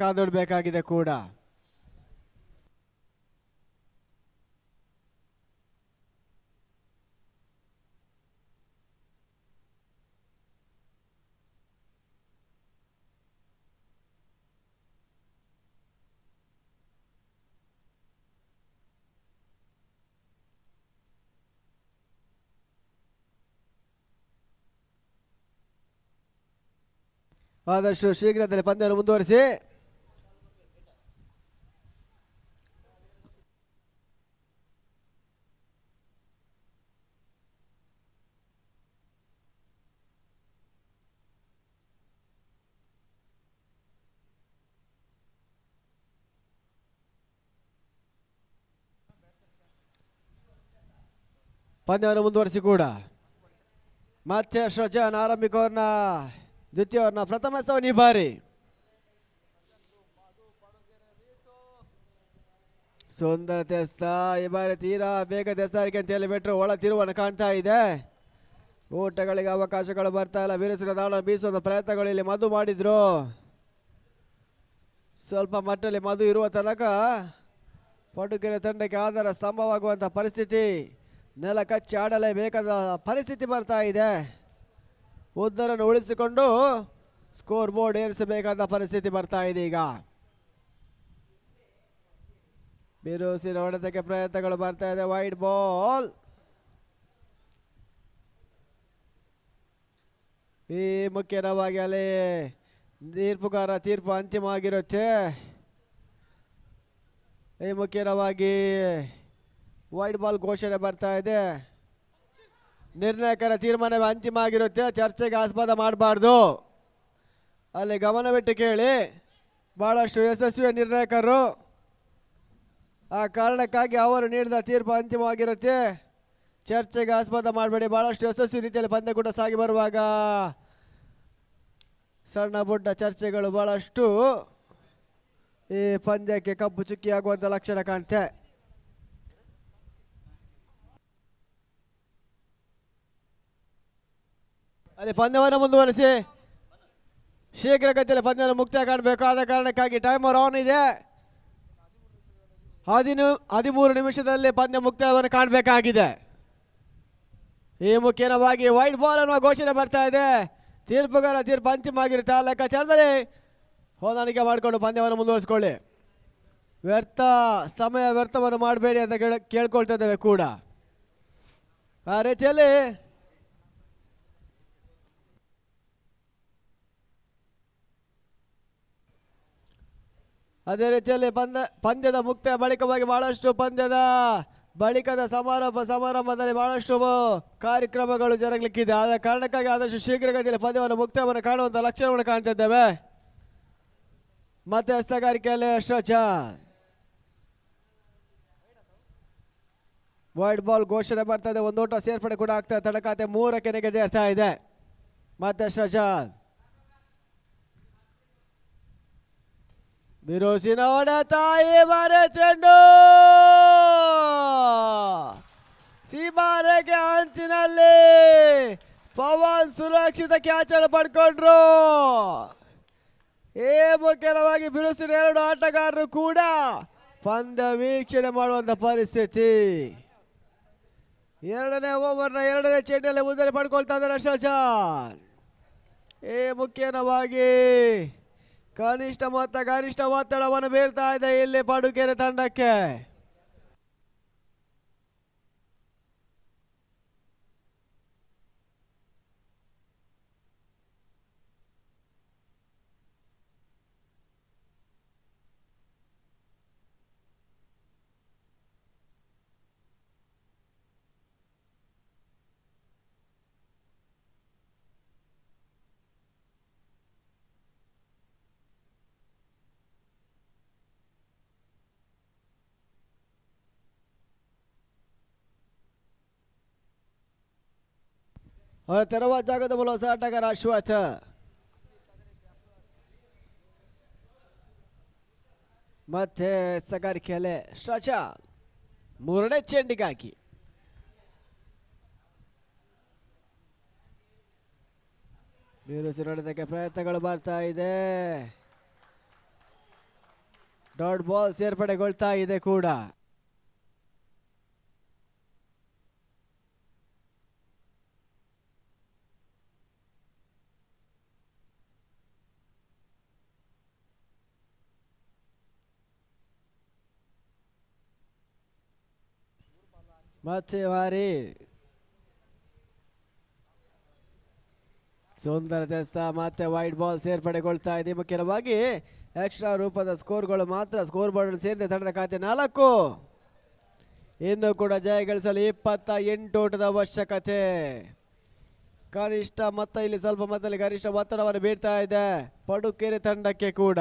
ಕಾದೊಡ್ಬೇಕಾಗಿದೆ ಕೂಡ. ಆದಷ್ಟು ಶೀಘ್ರದಲ್ಲಿ ಪಂದ್ಯವನ್ನು ಮುಂದುವರಿಸಿ. ಪಂದ್ಯವನ್ನು ಮುಂದುವರಿಸಿ ಕೂಡ ಮತ್ತೆ ಸೃಜನ್ ಆರಂಭಿಕ ಓವರ್ನ ದ್ವಿತೀಯ ಓವರ್ನ ಪ್ರಥಮ ಎಸೆತವನ್ನು ಈ ಬಾರಿ ಸುಂದರ ಎಸೆತ. ಈ ಬಾರಿ ತೀರಾ ಬೇಗದ ಎಸೆದಾರಿಕೆ ಅಂತ ಹೇಳಿ ಬಿಟ್ಟರು ಒಳ ತಿರುವನ್ನು ಕಾಣ್ತಾ ಇದೆ. ಊಟಗಳಿಗೆ ಅವಕಾಶಗಳು ಬರ್ತಾ ಇಲ್ಲ. ವೀರಸಿನ ದಾಳ ಬೀಸುವ ಪ್ರಯತ್ನಗಳು ಇಲ್ಲಿ ಮಧು ಮಾಡಿದ್ರು. ಸ್ವಲ್ಪ ಮಟ್ಟಲ್ಲಿ ಮಧು ಇರುವ ತನಕ ಪಡುಗೆರೆ ತಂಡಕ್ಕೆ ಆಧಾರ ಸ್ತಂಭವಾಗುವಂಥ ಪರಿಸ್ಥಿತಿ, ನೆಲ ಕಚ್ಚಿ ಆಡಲೇಬೇಕಾದ ಪರಿಸ್ಥಿತಿ ಬರ್ತಾ ಇದೆ. ಉದ್ದರನ್ನು ಉಳಿಸಿಕೊಂಡು ಸ್ಕೋರ್ ಬೋರ್ಡ್ ಏರಿಸಬೇಕಾದ ಪರಿಸ್ಥಿತಿ ಬರ್ತಾ ಇದೆ. ಈಗ ಬಿರುಸಿನ ಹೊಡೆತಕ್ಕೆ ಪ್ರಯತ್ನಗಳು ಬರ್ತಾ ಇದೆ. Wide ball. ಈ ಮುಖ್ಯವಾಗಿ ಅಲ್ಲಿ ತೀರ್ಪುಗಾರ ತೀರ್ಪು ಅಂತಿಮ ಆಗಿರುತ್ತೆ. ಈ ಮುಖ್ಯವಾಗಿ ವೈಡ್ ಬಾಲ್ ಘೋಷಣೆ ಬರ್ತಾ ಇದೆ. ನಿರ್ಣಾಯಕರ ತೀರ್ಮಾನ ಅಂತಿಮ ಆಗಿರುತ್ತೆ. ಚರ್ಚೆಗೆ ಆಸ್ಪದ ಮಾಡಬಾರ್ದು. ಅಲ್ಲಿ ಗಮನವಿಟ್ಟು ಕೇಳಿ. ಬಹಳಷ್ಟು ಯಶಸ್ವಿ ನಿರ್ಣಾಯಕರು. ಆ ಕಾರಣಕ್ಕಾಗಿ ಅವರು ನೀಡಿದ ತೀರ್ಪು ಅಂತಿಮವಾಗಿರುತ್ತೆ. ಚರ್ಚೆಗೆ ಆಸ್ಪದ ಮಾಡಬೇಡಿ. ಬಹಳಷ್ಟು ಯಶಸ್ವಿ ರೀತಿಯಲ್ಲಿ ಪಂದ್ಯ ಕೂಡ ಸಾಗಿ ಬರುವಾಗ ಸಣ್ಣ ಪುಟ್ಟ ಚರ್ಚೆಗಳು ಬಹಳಷ್ಟು ಈ ಪಂದ್ಯಕ್ಕೆ ಕಬ್ಬು ಚುಕ್ಕಿ ಆಗುವಂಥ ಲಕ್ಷಣ ಕಾಣುತ್ತೆ. ಅಲ್ಲಿ ಪಂದ್ಯವನ್ನು ಮುಂದುವರಿಸಿ ಶೀಘ್ರಗತಿಯಲ್ಲಿ ಪಂದ್ಯವನ್ನು ಮುಕ್ತಾಯ ಕಾಣಬೇಕು. ಆದ ಕಾರಣಕ್ಕಾಗಿ ಟೈಮರ್ ಆನ್ ಇದೆ. 13 ನಿಮಿಷದಲ್ಲಿ ಪಂದ್ಯ ಮುಕ್ತಾಯವನ್ನು ಕಾಣಬೇಕಾಗಿದೆ. ಈ ಮುಖ್ಯವಾಗಿ ವೈಡ್ ಬಾಲ್ ಅನ್ನುವ ಘೋಷಣೆ ಬರ್ತಾ ಇದೆ. ತೀರ್ಪುಗಾರ ತೀರ್ಪು ಅಂತಿಮ ಆಗಿರುತ್ತೆ. ಆ ಲೆಕ್ಕಾಚಾರದಲ್ಲಿ ಹೊಂದಾಣಿಕೆ ಮಾಡಿಕೊಂಡು ಪಂದ್ಯವನ್ನು ಮುಂದುವರಿಸಿಕೊಳ್ಳಿ. ಸಮಯ ವ್ಯರ್ಥವನ್ನು ಮಾಡಬೇಡಿ ಅಂತ ಕೇಳ್ಕೊಳ್ತಾ ಇದ್ದೇವೆ ಕೂಡ. ಆ ರೀತಿಯಲ್ಲಿ ಅದೇ ರೀತಿಯಲ್ಲಿ ಪಂದ್ಯದ ಮುಕ್ತಾಯ ಬಳಿಕವಾಗಿ ಬಹಳಷ್ಟು ಪಂದ್ಯದ ಬಳಿಕದ ಸಮಾರಂಭದಲ್ಲಿ ಬಹಳಷ್ಟು ಕಾರ್ಯಕ್ರಮಗಳು ಜರುಗಲಿಕ್ಕಿದೆ. ಆದ ಕಾರಣಕ್ಕಾಗಿ ಆದಷ್ಟು ಶೀಘ್ರಗತಿಯಲ್ಲಿ ಪಂದ್ಯವನ್ನು ಮುಕ್ತಾಯವನ್ನು ಕಾಣುವಂಥ ಲಕ್ಷಣವನ್ನು ಕಾಣ್ತಾ ಇದ್ದೇವೆ. ಮತ್ತೆ ಹಸ್ತಗಾರಿಕೆಯಲ್ಲಿ ಸೃಜನ್ ವೈಡ್ ಬಾಲ್ ಘೋಷಣೆ ಬರ್ತಾ ಇದೆ. ಒಂದೋಟ ಸೇರ್ಪಡೆ ಕೂಡ ಆಗ್ತಾ ಇದೆ. ತಡಕಾತೆ 3ಕ್ಕೆ ನೆಗೆದೇರ್ತಾ ಇದೆ. ಮತ್ತೆ ಸೃಜನ್ ಬಿರುಸಿನ ಹೊಡೆತ. ಈ ಬಾರಿ ಚೆಂಡು ಸೀಮಾರೇಖೆ ಅಂಚಿನಲ್ಲಿ ಪವನ್ ಸುರಕ್ಷಿತ ಕ್ಯಾಚ್ ಅನ್ನು ಪಡ್ಕೊಂಡ್ರು. ಈ ಮುಖ್ಯವಾಗಿ ಬಿರುಸಿನ 2 ಆಟಗಾರರು ಕೂಡ ಪಂದ್ಯ ವೀಕ್ಷಣೆ ಮಾಡುವಂತ ಪರಿಸ್ಥಿತಿ. 2ನೇ ಓವರ್ನ 2ನೇ ಚೆಂಡಲ್ಲಿ ಮುಂದೆ ಪಡ್ಕೊಳ್ತಾ ಇದ್ದಾರೆ ಸೃಜನ್. ಈ ಮುಖ್ಯವಾಗಿ ಕನಿಷ್ಠ ಮೊತ್ತ ಗರಿಷ್ಠ ಒತ್ತಡವನ್ನು ಬೀರ್ತಾ ಇದೆ ಇಲ್ಲಿ ಪಡುಗೆರೆ ತಂಡಕ್ಕೆ. ಅವರ ತೆರವ ಜಾಗದ ಮೂಲ ಹೊಸ ಆಟಗಾರ ಅಶ್ವಥ್. ಮತ್ತೆ ಸಗಾರಿಕೆಯಲ್ಲೇ ಸೃಜನ್ 3ನೇ ಚೆಂಡಿಗಾಗಿ ಬಿರುಸಿನ ಹೊಡೆತಕ್ಕೆ ಪ್ರಯತ್ನಗಳು ಬರ್ತಾ ಇದೆ. ಡಾಟ್ ಬಾಲ್ ಸೇರ್ಪಡೆಗೊಳ್ತಾ ಇದೆ ಕೂಡ. ಮತ್ತೆ ಮಾರಿ ಸುಂದರ ತೆಸ್ತ ಮತ್ತೆ ವೈಟ್ ಬಾಲ್ ಸೇರ್ಪಡೆಗೊಳ್ತಾ ಇದೆ. ಮುಖ್ಯವಾಗಿ ಎಕ್ಸ್ಟ್ರಾ ರೂಪದ ಸ್ಕೋರ್ಗಳು ಮಾತ್ರ ಸ್ಕೋರ್ ಬೋರ್ಡ್ ಸೇರಿದೆ. ತಂಡದ ಖಾತೆ 4. ಇನ್ನು ಕೂಡ ಜಯ ಗಳಿಸಲು 28 ಓಟದ ಅವಶ್ಯಕತೆ. ಕನಿಷ್ಠ ಮೊತ್ತ ಇಲ್ಲಿ ಸ್ವಲ್ಪ ಮೊತ್ತದಲ್ಲಿ ಗರಿಷ್ಠ ಒತ್ತಡವನ್ನು ಬೀರ್ತಾ ಇದೆ ಪಡುಕೆರೆ ತಂಡಕ್ಕೆ ಕೂಡ.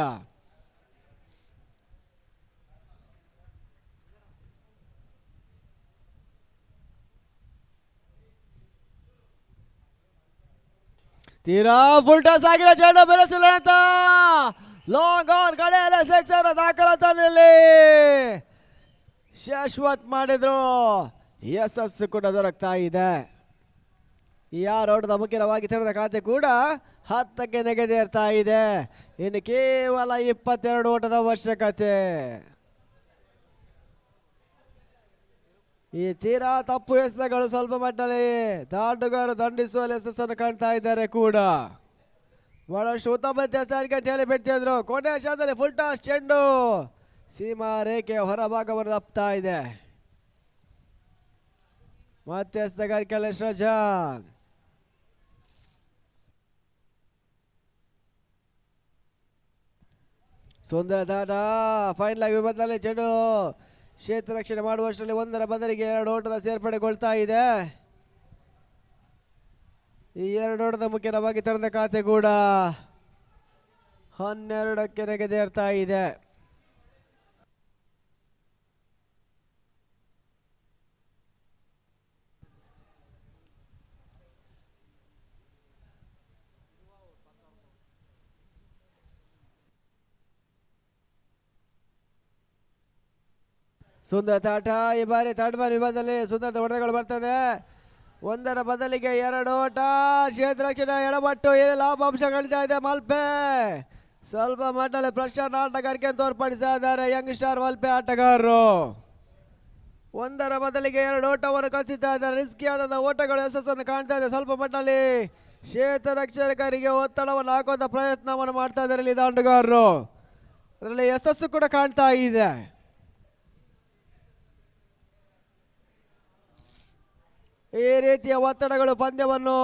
ತೀರಾ ಫುಲ್ ಟಾಸ್ ಆಗಿರೋ ಚೆಂಡು ಬೆರೆಸಿಲ್ಲಂತ ಲಾಂಗ್ ಆನ್ ಕಡೆಯಲ್ಲೇ ಸಿಕ್ಸರ್ ದಾಖಲಾತಿಯಲ್ಲಿ ಶಾಶ್ವತ್ ಮಾಡಿದ್ರು. ಯಶಸ್ಸು ಕೂಡ ದೊರಕ್ತಾ ಇದೆ. ಈ 6 ಓಟದ ಮುಖ್ಯವಾಗಿ ತೆರೆದ ಖಾತೆ ಕೂಡ 10ಕ್ಕೆ ನೆಗೆದೇರ್ತಾ ಇದೆ. ಇನ್ನು ಕೇವಲ 22 ಓಟದ ಅವಶ್ಯಕತೆ. ಈ ತೀರಾ ತಪ್ಪು ಎಸೆತಗಳು ಸ್ವಲ್ಪ ಮಟ್ಟದಲ್ಲಿ ದಾಟಗಾರರು ದಂಡಿಸುವಲ್ಲಿ ಯಶಸ್ಸನ್ನು ಕಾಣ್ತಾ ಇದ್ದಾರೆ ಕೂಡ. ಬಹಳಷ್ಟು ಉತ್ತಮ ಎಸೆತಕ್ಕೆ ಅಂತ ಹೇಳಿ ಬಿಡ್ತಿದ್ರು. ಕೊನೆಯ ಕ್ಷಣದಲ್ಲಿ ಫುಲ್ ಟಾಸ್ ಚೆಂಡು ಸೀಮಾ ರೇಖೆಯ ಹೊರಭಾಗವನ್ನು ತಪ್ತಾ ಇದೆ. ಮತ್ತೆ ಎಸೆತಗಾರಿಕೆ ಸೃಜನ್ ಸುಂದರ ದಾಟ ಫೈನಲ್ ಆಗಿ ವಿಭಾಗದಲ್ಲಿ ಚೆಂಡು ಕ್ಷೇತ್ರ ರಕ್ಷಣೆ ಮಾಡುವಷ್ಟರಲ್ಲಿ 1ರ ಬದಲಿಗೆ 2 ಓಟದ ಸೇರ್ಪಡೆಗೊಳ್ತಾ ಇದೆ. ಈ 2 ಓಟದ ಮುಖ್ಯವಾಗಿ ತೆರೆದ ಖಾತೆ ಕೂಡ 12ಕ್ಕೆ ನೆಗೆದೇರ್ತಾ ಇದೆ. ಸುಂದರ ತಾಟ ಈ ಬಾರಿ ತಡ್ಮನ್ ವಿಭಾಗದಲ್ಲಿ ಸುಂದರ ಹೊಡೆತಗಳು ಬರ್ತದೆ. 1ರ ಬದಲಿಗೆ 2 ಓಟ. ಕ್ಷೇತ್ರ ರಕ್ಷಣೆ ಎಡಬಟ್ಟು ಲಾಭಾಂಶ ಗಳಿತಾ ಇದೆ ಮಲ್ಪೆ. ಸ್ವಲ್ಪ ಮಟ್ಟದಲ್ಲಿ ಪ್ರಶಾಂತ್ ಆಟಗಾರಿಕೆ ತೋರ್ಪಡಿಸ್ತಾ ಇದ್ದಾರೆ ಯಂಗ್ ಸ್ಟಾರ್ ಮಲ್ಪೆ ಆಟಗಾರರು. 1ರ ಬದಲಿಗೆ 2 ಓಟವನ್ನು ಕಲಿಸುತ್ತಾ ಇದ್ದಾರೆ. ರಿಸ್ಕಿ ಆದಂತಹ ಓಟಗಳು ಯಶಸ್ಸನ್ನು ಕಾಣ್ತಾ ಇದೆ. ಸ್ವಲ್ಪ ಮಟ್ಟದಲ್ಲಿ ಕ್ಷೇತ್ರ ರಕ್ಷಕರಿಗೆ ಒತ್ತಡವನ್ನು ಹಾಕುವಂತ ಪ್ರಯತ್ನವನ್ನು ಮಾಡ್ತಾ ಇದ್ದಾರೆ ಇಲ್ಲಿ ಆಟಗಾರರು. ಅದರಲ್ಲಿ ಯಶಸ್ಸು ಕೂಡ ಕಾಣ್ತಾ ಇದೆ. ಈ ರೀತಿಯ ಒತ್ತಡಗಳು ಪಂದ್ಯವನ್ನು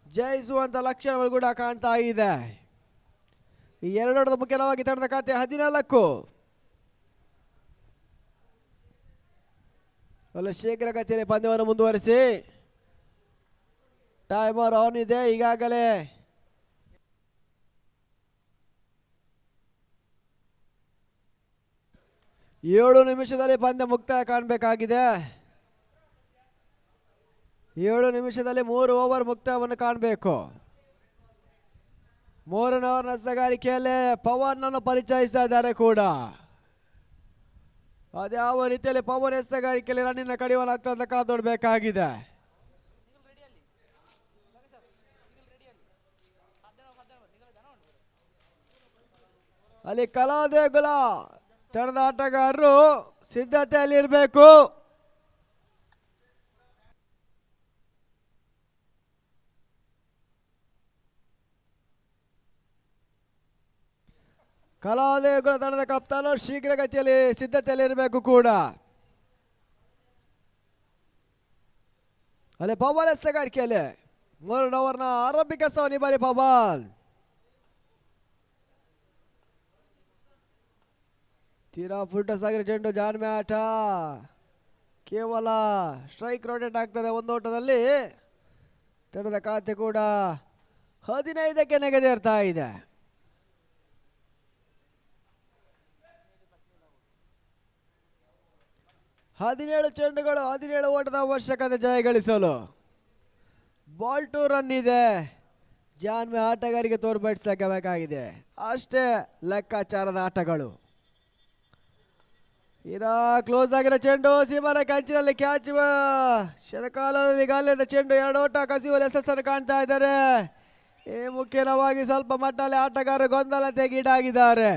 ಜಯಿಸುವಂತ ಲಕ್ಷಣಗಳು ಕೂಡ ಕಾಣ್ತಾ ಇದೆ. ಈ 2 ಓಟದ ಮುಖ್ಯವಾಗಿ ತಂಡದ ಖಾತೆ 14. ಒಳ್ಳೆ ಶೀಘ್ರಗತಿಯಲ್ಲಿ ಪಂದ್ಯವನ್ನು ಮುಂದುವರಿಸಿ ಟೈಮರ್ ಆನ್ ಇದೆ. ಈಗಾಗಲೇ ಏಳು ನಿಮಿಷದಲ್ಲಿ ಪಂದ್ಯ ಮುಕ್ತಾಯ ಕಾಣಬೇಕಾಗಿದೆ. 7 ನಿಮಿಷದಲ್ಲಿ 3 ಓವರ್ ಮುಕ್ತಾಯವನ್ನು ಕಾಣಬೇಕು. 3ನೇ ಓವರ್ ಎಸೆತಗಾರಿಕೆಯಲ್ಲಿ ಪವನ್ ಅನ್ನು ಪರಿಚಯಿಸ್ತಾ ಇದ್ದಾರೆ ಕೂಡ. ಅದ್ಯಾವ ರೀತಿಯಲ್ಲಿ ಪವನ್ ಎಸೆತಗಾರಿಕೆಯಲ್ಲಿ ರನ್ನಿನ ಕಡಿವಾಣ ಆಗ್ತದೆ ಕಾದೊಡ್ಬೇಕಾಗಿದೆ. ಅಲ್ಲಿ ಕಲಾದೇಗುಲ ತಂಡದ ಆಟಗಾರರು ಸಿದ್ಧತೆಯಲ್ಲಿ ಇರಬೇಕು. ಕಲಾದೇಗುಲ ತಂಡದ ಕಪ್ತಾನು ಶೀಘ್ರಗತಿಯಲ್ಲಿ ಸಿದ್ಧತೆಯಲ್ಲಿ ಇರಬೇಕು ಕೂಡ. ಅಲ್ಲಿ ಪವನ್ ಎಸೆತಗಾರಿಕೆಯಲ್ಲಿ 3 ಓವರ್ನ ಆರಂಭಿಕ ಸ್ಥಾನ ಈ ಬಾರಿ ಪವನ್. ತೀರಾ ಫುಲ್ ಸಾಗಿರೋ ಚೆಂಡು ಜಾನ್ಮೆ ಆಟ. ಕೇವಲ ಸ್ಟ್ರೈಕ್ ರೊಟೇಟ್ ಆಗ್ತದೆ 1 ಓಟದಲ್ಲಿ. ತಂಡದ ಖಾತೆ ಕೂಡ 15ಕ್ಕೆ ನೆಗೆದೇರ್ತಾ ಇದೆ. ಹದಿನೇಳು ಚೆಂಡುಗಳು 17 ಓಟದ ಅವಶ್ಯಕತೆ ಜಯ ಗಳಿಸಲು. ಬಾಲ್ ಟು ರನ್ ಇದೆ. ಜಾನ್ಮೆ ಆಟಗಾರಿಗೆ ತೋರ್ಪಡಿಸಬೇಕಾಗಿದೆ. ಅಷ್ಟೇ ಲೆಕ್ಕಾಚಾರದ ಆಟಗಳು. ತೀರಾ ಕ್ಲೋಸ್ ಆಗಿರೋ ಚೆಂಡು ಸೀಮಾರ ಕಂಚಿನಲ್ಲಿ ಕ್ಯಾಚ್. ಶರಕಾಲದಲ್ಲಿ ಗಾಲಿಯಿಂದ ಚೆಂಡು 2 ಓಟ ಕಸಿಯುವ ಯಶಸ್ಸನ್ನು ಕಾಣ್ತಾ ಇದ್ದಾರೆ. ಈ ಮುಖ್ಯವಾಗಿ ಸ್ವಲ್ಪ ಮಟ್ಟದಲ್ಲಿ ಆಟಗಾರರು ಗೊಂದಲತೆಗೀಡಾಗಿದ್ದಾರೆ.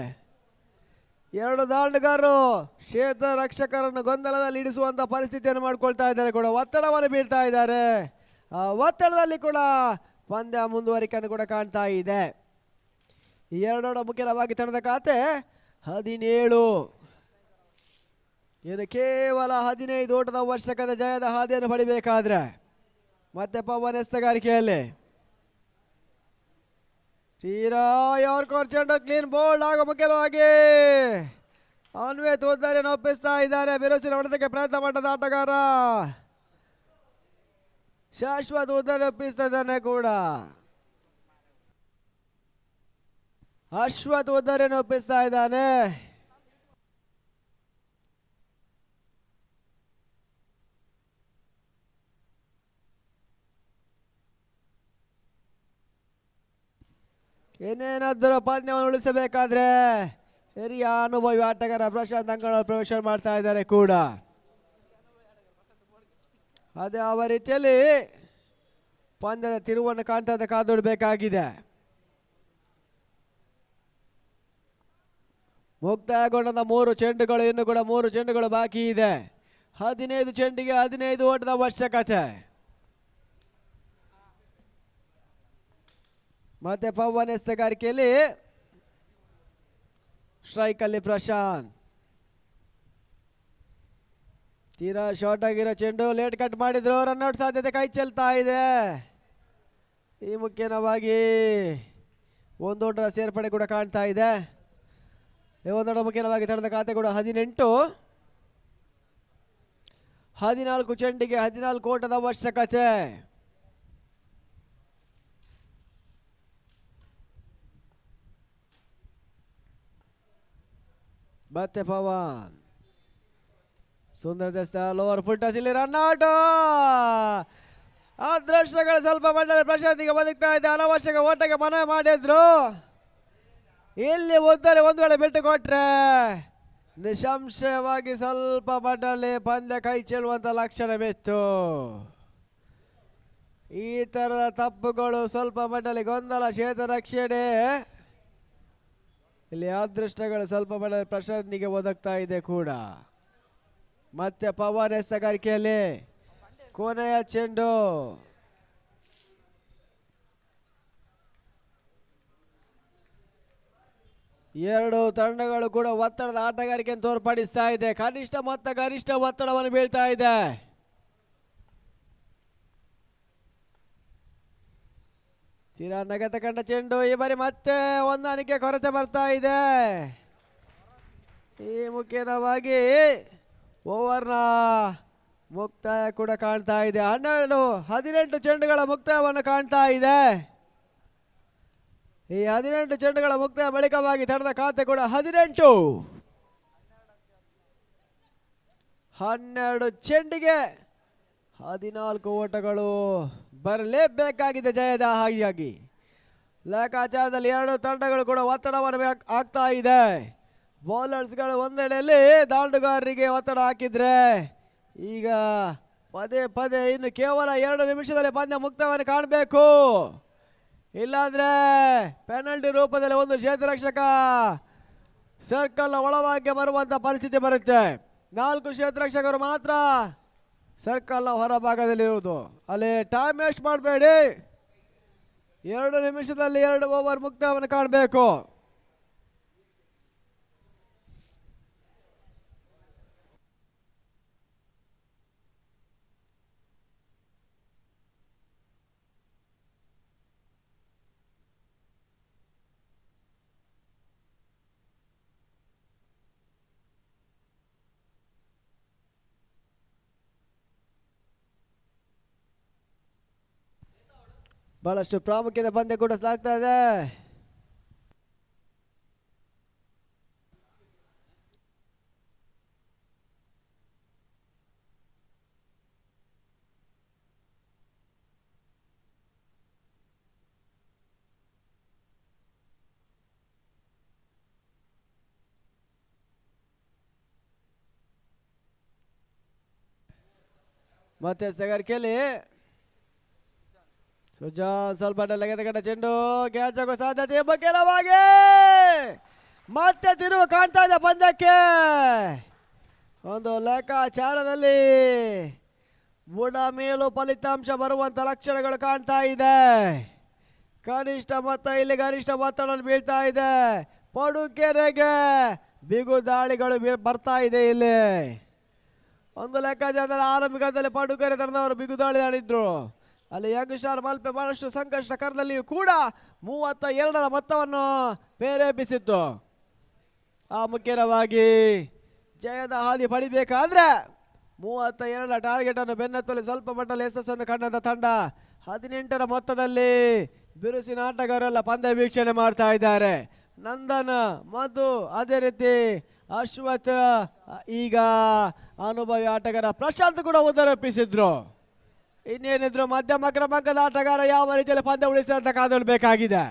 ಎರಡು ದಾಂಡುಗಾರರು ಕ್ಷೇತ್ರ ರಕ್ಷಕರನ್ನು ಗೊಂದಲದಲ್ಲಿ ಇಡಿಸುವಂತ ಪರಿಸ್ಥಿತಿಯನ್ನು ಮಾಡ್ಕೊಳ್ತಾ ಇದ್ದಾರೆ ಕೂಡ ಒತ್ತಡವನ್ನು ಬೀಳ್ತಾ ಇದ್ದಾರೆ. ಆ ಒತ್ತಡದಲ್ಲಿ ಕೂಡ ಪಂದ್ಯ ಮುಂದುವರಿಕೆಯನ್ನು ಕೂಡ ಕಾಣ್ತಾ ಇದೆ. ಎರಡೋಡ ಮುಖ್ಯವಾಗಿ ತಂಡದ ಖಾತೆ 17. ಇದು ಕೇವಲ 15 ಓಟದ ಅವಶ್ಯಕತೆ ಜಯದ ಹಾದಿಯನ್ನು ಪಡಿಬೇಕಾದ್ರೆ. ಮತ್ತೆ ಪವನ್ ಎಸ್ತಗಾರಿಕೆಯಲ್ಲಿ ತೀರಾ ಯಾರ್ಕೋರ್ ಚೆಂಡು ಕ್ಲೀನ್ ಬೋಲ್ಡ್ ಆಗೋ ಮುಖ್ಯವಾಗಿ ಅನ್ವೇತ್ ಉದ್ದಾರಿಯನ್ನು ಒಪ್ಪಿಸ್ತಾ ಇದ್ದಾರೆ. ಬಿರುಸಿನ ಹೊಡೆತಕ್ಕೆ ಪ್ರಯತ್ನ ಮಾಡಿದ ಆಟಗಾರ ಶಾಶ್ವತ ಉದ್ದಾರಿ ಒಪ್ಪಿಸ್ತಾ ಇದ್ದಾನೆ ಕೂಡ. ಅಶ್ವತ್ ಉದ್ದಾರಿಯನ್ನು ಒಪ್ಪಿಸ್ತಾ ಇದ್ದಾನೆ. ಏನೇನಾದರೂ ಪಂದ್ಯವನ್ನು ಉಳಿಸಬೇಕಾದ್ರೆ ಹಿರಿಯ ಅನುಭವಿ ಆಟಗಾರ ಪ್ರಶಾಂತ್ ಅಂಗನವರು ಪ್ರವೇಶ ಮಾಡ್ತಾ ಇದ್ದಾರೆ ಕೂಡ. ಅದೇ ಯಾವ ರೀತಿಯಲ್ಲಿ ಪಂದ್ಯದ ತಿರುವನ್ನು ಕಾಣ್ತಾ ಕಾದೊಡಬೇಕಾಗಿದೆ. ಮುಕ್ತಾಯಗೊಂಡ 3 ಚೆಂಡುಗಳು, ಇನ್ನು ಕೂಡ 3 ಚೆಂಡುಗಳು ಬಾಕಿ ಇದೆ. 15 ಚೆಂಡಿಗೆ 15 ಓಟದ ಅವಶ್ಯಕತೆ. ಮತ್ತೆ ಪವನ್ ಎಸ್ತಗಾರಿಕೆಯಲ್ಲಿ ಸ್ಟ್ರೈಕ್ ಅಲ್ಲಿ ಪ್ರಶಾಂತ್. ತೀರಾ ಶಾರ್ಟ್ ಆಗಿರೋ ಚೆಂಡು ಲೇಟ್ ಕಟ್ ಮಾಡಿದ್ರು, ರನ್ಔಟ್ ಸಾಧ್ಯತೆ ಕೈ ಚೆಲ್ತಾ ಇದೆ. ಈ ಮುಖ್ಯವಾಗಿ ಒಂದೋಟರ ಸೇರ್ಪಡೆ ಕೂಡ ಕಾಣ್ತಾ ಇದೆ. ಒಂದೋಟ ಮುಖ್ಯವಾಗಿ ತಂಡದ ಖಾತೆ ಕೂಡ 18. 14 ಚೆಂಡಿಗೆ 14 ಓಟದ ಅವಶ್ಯಕತೆ. ಮತ್ತೆ ಪವನ್ ಸುಂದರ ದಸ್ತ ಲೋವರ್ ಫುಟ್ ಇಲ್ಲಿ ರನ್ಔಟ್. ಅದೃಷ್ಟಗಳು ಸ್ವಲ್ಪ ಮಟ್ಟದಲ್ಲಿ ಪ್ರಶಾಂತಿಗೆ ಬದುಕ್ತಾ ಇದೆ. ಅನವಶ್ಯಕ ಓಟಕ್ಕೆ ಮನವಿ ಮಾಡಿದ್ರು. ಇಲ್ಲಿ ಉದ್ದರೆ ಒಂದು ವೇಳೆ ಬಿಟ್ಟು ಕೊಟ್ರೆ ನಿಸ್ಸಂಶಯವಾಗಿ ಸ್ವಲ್ಪ ಮಟ್ಟದಲ್ಲಿ ಪಂದ್ಯ ಕೈ ಚೆಲ್ಲುವಂತ ಲಕ್ಷಣವಿತ್ತು. ಈ ತರದ ತಪ್ಪುಗಳು ಸ್ವಲ್ಪ ಮಟ್ಟದಲ್ಲಿ ಗೊಂದಲ ಕ್ಷೇತ್ರ ರಕ್ಷಣೆ ಇಲ್ಲಿ ಅದೃಷ್ಟಗಳು ಸ್ವಲ್ಪ ಮಟ್ಟದಲ್ಲಿ ಪ್ರಶಾಂತ್ನಿಗೆ ಒದಗ್ತಾ ಇದೆ ಕೂಡ. ಮತ್ತೆ ಪವನ್ ಎಸ್ತಗಾರಿಕೆಯಲ್ಲಿ ಕೊನೆಯ ಚೆಂಡು. ಎರಡು ತಂಡಗಳು ಕೂಡ ಒತ್ತಡದ ಆಟಗಾರಿಕೆಯನ್ನು ತೋರ್ಪಡಿಸ್ತಾ ಇದೆ. ಕನಿಷ್ಠ ಮತ್ತು ಗರಿಷ್ಠ ಒತ್ತಡವನ್ನು ಬೀಳ್ತಾ ಇದೆ. ತೀರಾ ನಗತ ಕಂಡ ಚೆಂಡು. ಈ ಬಾರಿ ಮತ್ತೆ ಹೊಂದಾಣಿಕೆ ಕೊರತೆ ಬರ್ತಾ ಇದೆ. ಈ ಮುಖ್ಯವಾಗಿ ಓವರ್ನ ಮುಕ್ತಾಯ ಕೂಡ ಕಾಣ್ತಾ ಇದೆ. 18 ಚೆಂಡುಗಳ ಮುಕ್ತಾಯವನ್ನು ಕಾಣ್ತಾ ಇದೆ. ಈ 18 ಚೆಂಡುಗಳ ಮುಕ್ತಾಯ ಬಳಿಕವಾಗಿ ತಂಡದ ಖಾತೆ ಕೂಡ 18. 12 ಚೆಂಡಿಗೆ 14 ಓಟಗಳು ಬರಲೇಬೇಕಾಗಿದೆ ಜಯದ ಹಾಗಾಗಿ. ಲೆಕ್ಕಾಚಾರದಲ್ಲಿ 2 ತಂಡಗಳು ಕೂಡ ಒತ್ತಡವನ್ನು ಆಗ್ತಾ ಇದೆ. ಬೌಲರ್ಸ್ಗಳು ಒಂದೆಡೆಯಲ್ಲಿ ದಾಂಡುಗಾರರಿಗೆ ಒತ್ತಡ ಹಾಕಿದ್ರೆ ಈಗ ಪದೇ ಪದೇ ಇನ್ನು ಕೇವಲ 2 ನಿಮಿಷದಲ್ಲಿ ಪಂದ್ಯ ಮುಕ್ತವನ್ನು ಕಾಣಬೇಕು. ಇಲ್ಲಾಂದ್ರೆ ಪೆನಲ್ಟಿ ರೂಪದಲ್ಲಿ ಒಂದು ಕ್ಷೇತ್ರ ರಕ್ಷಕ ಸರ್ಕಲ್ನ ಒಳಭಾಗಕ್ಕೆ ಬರುವಂತ ಪರಿಸ್ಥಿತಿ ಬರುತ್ತೆ. 4 ಕ್ಷೇತ್ರ ರಕ್ಷಕರು ಮಾತ್ರ ಸರ್ಕಲ್ನ ಹೊರಭಾಗದಲ್ಲಿರುವುದು. ಅಲ್ಲಿ ಟೈಮ್ ವೇಸ್ಟ್ ಮಾಡಬೇಡಿ. 2 ನಿಮಿಷದಲ್ಲಿ 2 ಓವರ್ ಮುಕ್ತವನ್ನು ಕಾಣಬೇಕು. ಬಹಳಷ್ಟು ಪ್ರಾಮುಖ್ಯತೆ ಪಂದ್ಯ ಕೂಡ ಸಾಗ್ತಾ ಇದೆ. ಮತ್ತೆ ಸಗರ್ಕೆಯಲ್ಲಿ ಸುಜಾನ್ ಸ್ವಲ್ಪ ಲಗದ ಚೆಂಡು ಕ್ಯಾಚ್ ಆಗೋ ಸಾಧ್ಯತೆ ಕೆಲವಾಗಿ ಮತ್ತೆ ತಿರುವು ಕಾಣ್ತಾ ಇದೆ ಪಂದ್ಯಕ್ಕೆ. ಒಂದು ಲೆಕ್ಕಾಚಾರದಲ್ಲಿ ಬುಡ ಮೇಲೂ ಫಲಿತಾಂಶ ಬರುವಂತ ಲಕ್ಷಣಗಳು ಕಾಣ್ತಾ ಇದೆ. ಕನಿಷ್ಠ ಮೊತ್ತ ಇಲ್ಲಿ ಗರಿಷ್ಠ ಒತ್ತಡ ಬೀಳ್ತಾ ಇದೆ. ಪಡುಕೆರೆಗೆ ಬಿಗು ದಾಳಿಗಳು ಬರ್ತಾ ಇದೆ. ಇಲ್ಲಿ ಒಂದು ಲೆಕ್ಕಾಚಾರದ ಆರಂಭಿಕದಲ್ಲಿ ಪಡುಕೆರೆ ತಂಡದವರು ಬಿಗು ದಾಳಿ ಆಡಿದ್ರು. ಅಲ್ಲಿ ಯಂಗ್ ಸ್ಟಾರ್ ಮಲ್ಪೆ ಬಹಳಷ್ಟು ಸಂಕಷ್ಟಕರದಲ್ಲಿಯೂ ಕೂಡ 32ರ ಮೊತ್ತವನ್ನು ಪ್ರೇರೇಪಿಸಿತ್ತು. ಆ ಮುಖ್ಯವಾಗಿ ಜಯದ ಹಾದಿ ಪಡಿಬೇಕಾದ್ರೆ 32ರ ಟಾರ್ಗೆಟ್ ಅನ್ನು ಬೆನ್ನತ್ತಲು ಸ್ವಲ್ಪ ಮಟ್ಟದಲ್ಲಿ ಯಶಸ್ಸನ್ನು ಕಂಡಂತ ತಂಡ 18ರ ಮೊತ್ತದಲ್ಲಿ ಬಿರುಸಿನ ಆಟಗಾರರೆಲ್ಲ ಪಂದ್ಯ ವೀಕ್ಷಣೆ ಮಾಡ್ತಾ ಇದ್ದಾರೆ. ನಂದನ್, ಮಧು, ಅದೇ ರೀತಿ ಅಶ್ವಥ್, ಈಗ ಅನುಭವಿ ಆಟಗಾರ ಪ್ರಶಾಂತ್ ಕೂಡ ಉದ್ದರಪ್ಪಿಸಿದ್ರು. ಇನ್ನೇನಿದ್ರು ಮಧ್ಯಮ ಕ್ರಮಾಂಕದ ಆಟಗಾರ ಯಾವ ರೀತಿಯಲ್ಲಿ ಪಂದ್ಯ ಉಳಿಸಿ ಅಂತ ಕಾದೊಳ್ಬೇಕಾಗಿದೆ.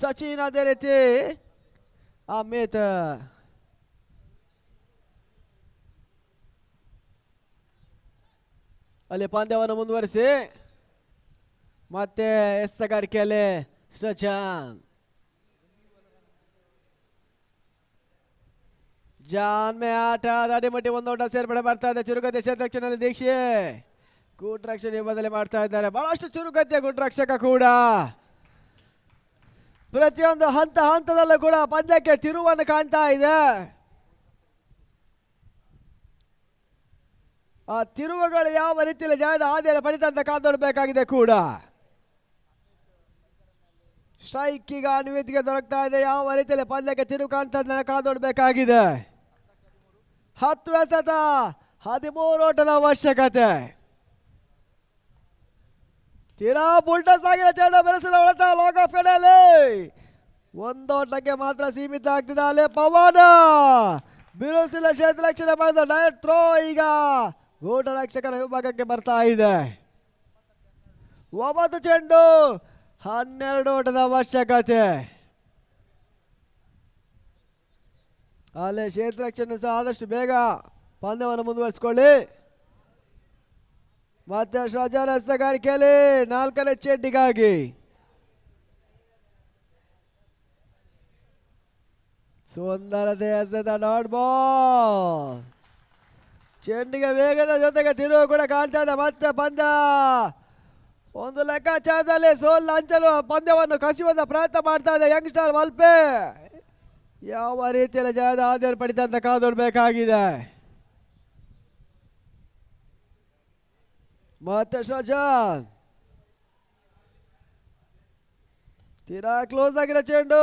ಸಚಿನ್, ಅದೇ ರೀತಿ ಅಮಿತ್. ಅಲ್ಲಿ ಪಂದ್ಯವನ್ನು ಮುಂದುವರಿಸಿ ಮತ್ತೆ ಎಸ್ತಗಾರಿಕೆಯಲ್ಲಿ ಸಚಿನ್. ಜಾನ್ ಮೇ ಆಟ ದಾಡಿಮಟ್ಟಿ ಒಂದೋಟ ಸೇರ್ಪಡೆ ಬರ್ತಾ ಇದೆ. ಚುರುಕತೆ ಕ್ಷೇತ್ರಕ್ಷಣದಲ್ಲಿ ದೀಕ್ಷೆ ಗುಡ್ರಕ್ಷಣೆ ಬದಲಿ ಮಾಡ್ತಾ ಇದ್ದಾರೆ. ಬಹಳಷ್ಟು ಚುರುಕತೆ ಗುಡ್ರಕ್ಷಕ ಕೂಡ. ಪ್ರತಿಯೊಂದು ಹಂತದಲ್ಲೂ ಕೂಡ ಪಂದ್ಯಕ್ಕೆ ತಿರುವನ್ನು ಕಾಣ್ತಾ ಇದೆ. ಆ ತಿರುವುಗಳು ಯಾವ ರೀತಿಯಲ್ಲಿ ಜಯದ ಹಾದಿಯಲ್ಲಿ ಪಡಿತಂತ ಕಾದೊಡಬೇಕಾಗಿದೆ ಕೂಡ. ಸ್ಟ್ರೈಕ್ ಈಗ ಅನ್ವಿತಿಗೆ ದೊರಕ್ತಾ ಇದೆ. ಯಾವ ರೀತಿಯಲ್ಲಿ ಪಂದ್ಯಕ್ಕೆ ತಿರುವು ಕಾಣ್ತಾ ಕಾದೊಡಬೇಕಾಗಿದೆ. 10 ಎಸೆತ 13 ಓಟದ ಅವಶ್ಯಕತೆ. ತೀರಾ ಬುಲ್ಟಸ್ ಆಗಿದೆ. ಚೆಂಡು ಬೆರೆಸಲು ಹೊಡೆತ ಲಾಗ್ ಆಫ್ ಕಡೆಯಲ್ಲಿ ಒಂದೋಟಕ್ಕೆ ಮಾತ್ರ ಸೀಮಿತ ಆಗ್ತಿದೆ. ಅಲ್ಲೇ ಪವನ್ ಬಿರುಸಿನ ಕ್ಷೇತ್ರರಕ್ಷಣೆ ಮಾಡಿದ ಡೈರೆಕ್ಟ್ ಥ್ರೋ ಈಗ ಗೂಟ ರಕ್ಷಕರ ವಿಭಾಗಕ್ಕೆ ಬರ್ತಾ ಇದೆ. 9 ಚೆಂಡು 12 ಓಟದ ಅವಶ್ಯಕತೆ. ಅಲ್ಲಿ ಕ್ಷೇತ್ರರಕ್ಷಣೆ ಸಹ ಆದಷ್ಟು ಬೇಗ ಪಂದ್ಯವನ್ನು ಮುಂದುವರಿಸಿಕೊಳ್ಳಿ. ಮತ್ತೆ ಶ್ರಜಾನ್ ಎಸ್ತಗಾರಿಕೆಯಲ್ಲಿ 4ನೇ ಚೆಂಡಿಗಾಗಿ ಸುಂದರತೆ ಎಸೆದ ಡಾಟ್ ಬಾಲ್. ಚೆಂಡಿಗೆ ವೇಗದ ಜೊತೆಗೆ ತಿರುವು ಕೂಡ ಕಾಣ್ತಾ ಇದೆ. ಮತ್ತೆ ಪಂದ್ಯ ಒಂದು ಲೆಕ್ಕಾಚಾರದಲ್ಲಿ ಸೋಲ್ ಅಂಚಲು ಪಂದ್ಯವನ್ನು ಕಸಿಯುವಂತ ಪ್ರಯತ್ನ ಮಾಡ್ತಾ ಇದೆ ಯಂಗ್ ಸ್ಟಾರ್ ಮಲ್ಪೆ. ಯಾವ ರೀತಿಯಲ್ಲಿ ಜಯದ ಹಾದಿಯನ್ನು ಪಡಿತಂತ ಕಾದೊಡ್ಬೇಕಾಗಿದೆ. ಮತ್ತೆ ಶ್ರಜಾನ್ ತೀರಾ ಕ್ಲೋಸ್ ಆಗಿರೋ ಚೆಂಡು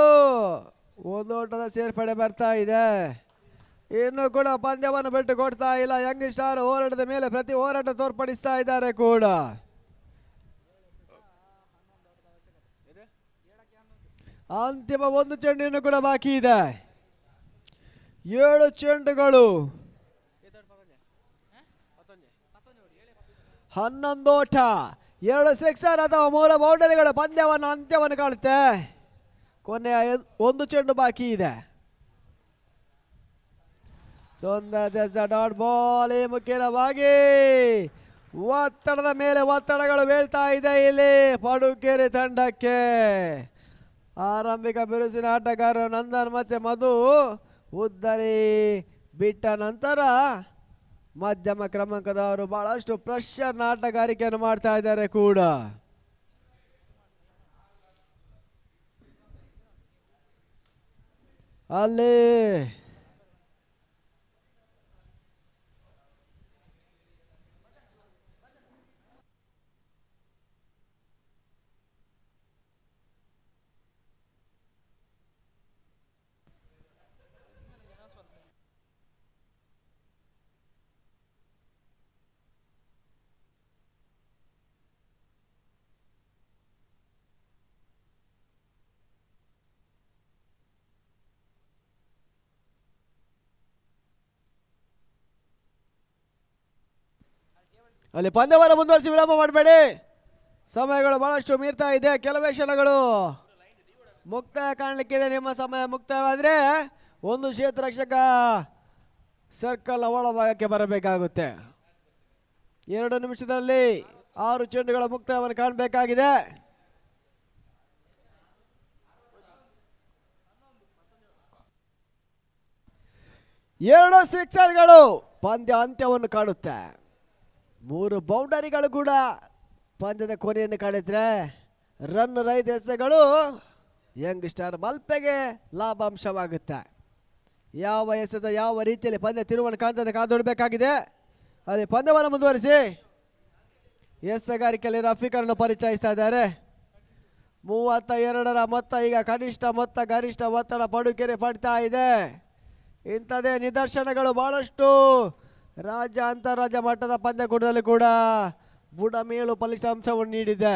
ಒಂದು ಓಟದ ಸೇರ್ಪಡೆ ಬರ್ತಾ ಇದೆ. ಇನ್ನು ಕೂಡ ಪಂದ್ಯವನ್ನು ಬಿಟ್ಟು ಕೊಡ್ತಾ ಇಲ್ಲ ಯಂಗ್ ಸ್ಟಾರ್. ಹೋರಾಟದ ಮೇಲೆ ಪ್ರತಿ ಹೋರಾಟ ತೋರ್ಪಡಿಸ್ತಾ ಇದ್ದಾರೆ ಕೂಡ. ಅಂತಿಮ 1 ಚೆಂಡು ಕೂಡ ಬಾಕಿ ಇದೆ. 7 ಚೆಂಡುಗಳು 11 ಓಟ 2 ಸಿಕ್ಸರ್ ಅಥವಾ 3 ಬೌಂಡರಿಗಳ ಪಂದ್ಯವನ್ನು ಅಂತ್ಯವನ್ನು ಕಾಣುತ್ತೆ. ಕೊನೆಯ 1 ಚೆಂಡು ಬಾಕಿ ಇದೆ. ಸುಂದರ ಡಾಟ್ ಬಾಲ್. ಈ ಮುಖ್ಯವಾಗಿ ಒತ್ತಡದ ಮೇಲೆ ಒತ್ತಡಗಳು ಬೀಳ್ತಾ ಇದೆ ಇಲ್ಲಿ ಪಡುಕೆರೆ ತಂಡಕ್ಕೆ. ಆರಂಭಿಕ ಬಿರುಸಿನ ಆಟಗಾರರು ನಂದನ್ ಮತ್ತೆ ಮಧು ಉದ್ದರಿ ಬಿಟ್ಟ ನಂತರ ಮಧ್ಯಮ ಕ್ರಮಾಂಕದವರು ಬಹಳಷ್ಟು ಪ್ರೆಷರ್ ಆಟಗಾರಿಕೆಯನ್ನು ಮಾಡ್ತಾ ಇದ್ದಾರೆ ಕೂಡ. ಅಲ್ಲಿ ಪಂದ್ಯವನ್ನು ಮುಂದುವರಿಸಿ ವಿಳಂಬ ಮಾಡಬೇಡಿ. ಸಮಯಗಳು ಬಹಳಷ್ಟು ಮೀರ್ತಾ ಇದೆ. ಕೆಲವೇ ಕ್ಷಣಗಳು ಮುಕ್ತಾಯ ಕಾಣಲಿಕ್ಕಿದೆ. ನಿಮ್ಮ ಸಮಯ ಮುಕ್ತಾಯವಾದರೆ ಒಂದು ಕ್ಷೇತ್ರರಕ್ಷಕ ಸರ್ಕಲ್ ಒಳಭಾಗಕ್ಕೆ ಬರಬೇಕಾಗುತ್ತೆ. 2 ನಿಮಿಷದಲ್ಲಿ 6 ಚೆಂಡುಗಳ ಮುಕ್ತಾಯವನ್ನು ಕಾಣಬೇಕಾಗಿದೆ. 2 ಸಿಕ್ಸರ್ಗಳು ಪಂದ್ಯ ಅಂತ್ಯವನ್ನು ಕಾಣುತ್ತೆ. 3 ಬೌಂಡರಿಗಳು ಕೂಡ ಪಂದ್ಯದ ಕೊನೆಯನ್ನು ಕಾಣಿದ್ರೆ ರನ್ ರೈತ ಎಸೆಗಳು ಯಂಗ್ ಸ್ಟಾರ್ ಮಲ್ಪೆಗೆ ಲಾಭಾಂಶವಾಗುತ್ತೆ. ಯಾವ ಎಸೆದ ಯಾವ ರೀತಿಯಲ್ಲಿ ಪಂದ್ಯ ತಿರುವನ್ನು ಕಾಣ್ತದೆ ಕಾದೊಡಬೇಕಾಗಿದೆ. ಅದೇ ಪಂದ್ಯವನ್ನು ಮುಂದುವರಿಸಿ ಎಸೆಗಾರಿಕೆಯಲ್ಲಿ ರಫೀಕರನ್ನು ಪರಿಚಯಿಸ್ತಾ ಇದ್ದಾರೆ. 32ರ ಮೊತ್ತ ಈಗ ಕನಿಷ್ಠ ಮೊತ್ತ ಗರಿಷ್ಠ ಒತ್ತಡ ಪಡುಕೆರೆ ಪಡ್ತಾ ಇದೆ. ಇಂಥದೇ ನಿದರ್ಶನಗಳು ಬಹಳಷ್ಟು ರಾಜ್ಯ ಅಂತಾರಾಜ್ಯ ಮಟ್ಟದ ಪಂದ್ಯಕೂಟದಲ್ಲಿ ಕೂಡ ಬುಡಮೇಲು ಫಲಿತಾಂಶವನ್ನು ನೀಡಿದೆ.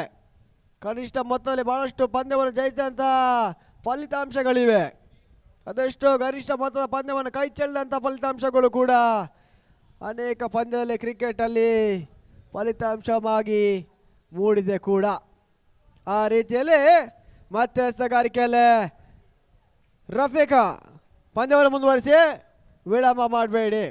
ಕನಿಷ್ಠ ಮೊತ್ತದಲ್ಲಿ ಬಹಳಷ್ಟು ಪಂದ್ಯವನ್ನು ಜಯಿಸಿದಂಥ ಫಲಿತಾಂಶಗಳಿವೆ. ಅದೆಷ್ಟೋ ಗರಿಷ್ಠ ಮೊತ್ತದ ಪಂದ್ಯವನ್ನು ಕೈ ಚೆಲ್ಲಿದಂಥ ಫಲಿತಾಂಶಗಳು ಕೂಡ ಅನೇಕ ಪಂದ್ಯದಲ್ಲಿ ಕ್ರಿಕೆಟಲ್ಲಿ ಫಲಿತಾಂಶವಾಗಿ ಮೂಡಿದೆ ಕೂಡ. ಆ ರೀತಿಯಲ್ಲಿ ಮತ್ತೆ ಎಸೆಗಾರಿಕೆಯಲ್ಲೇ ರಫೀಕಾ ಪಂದ್ಯವನ್ನು ಮುಂದುವರಿಸಿ ವಿಳಂಬ ಮಾಡಬೇಡಿ.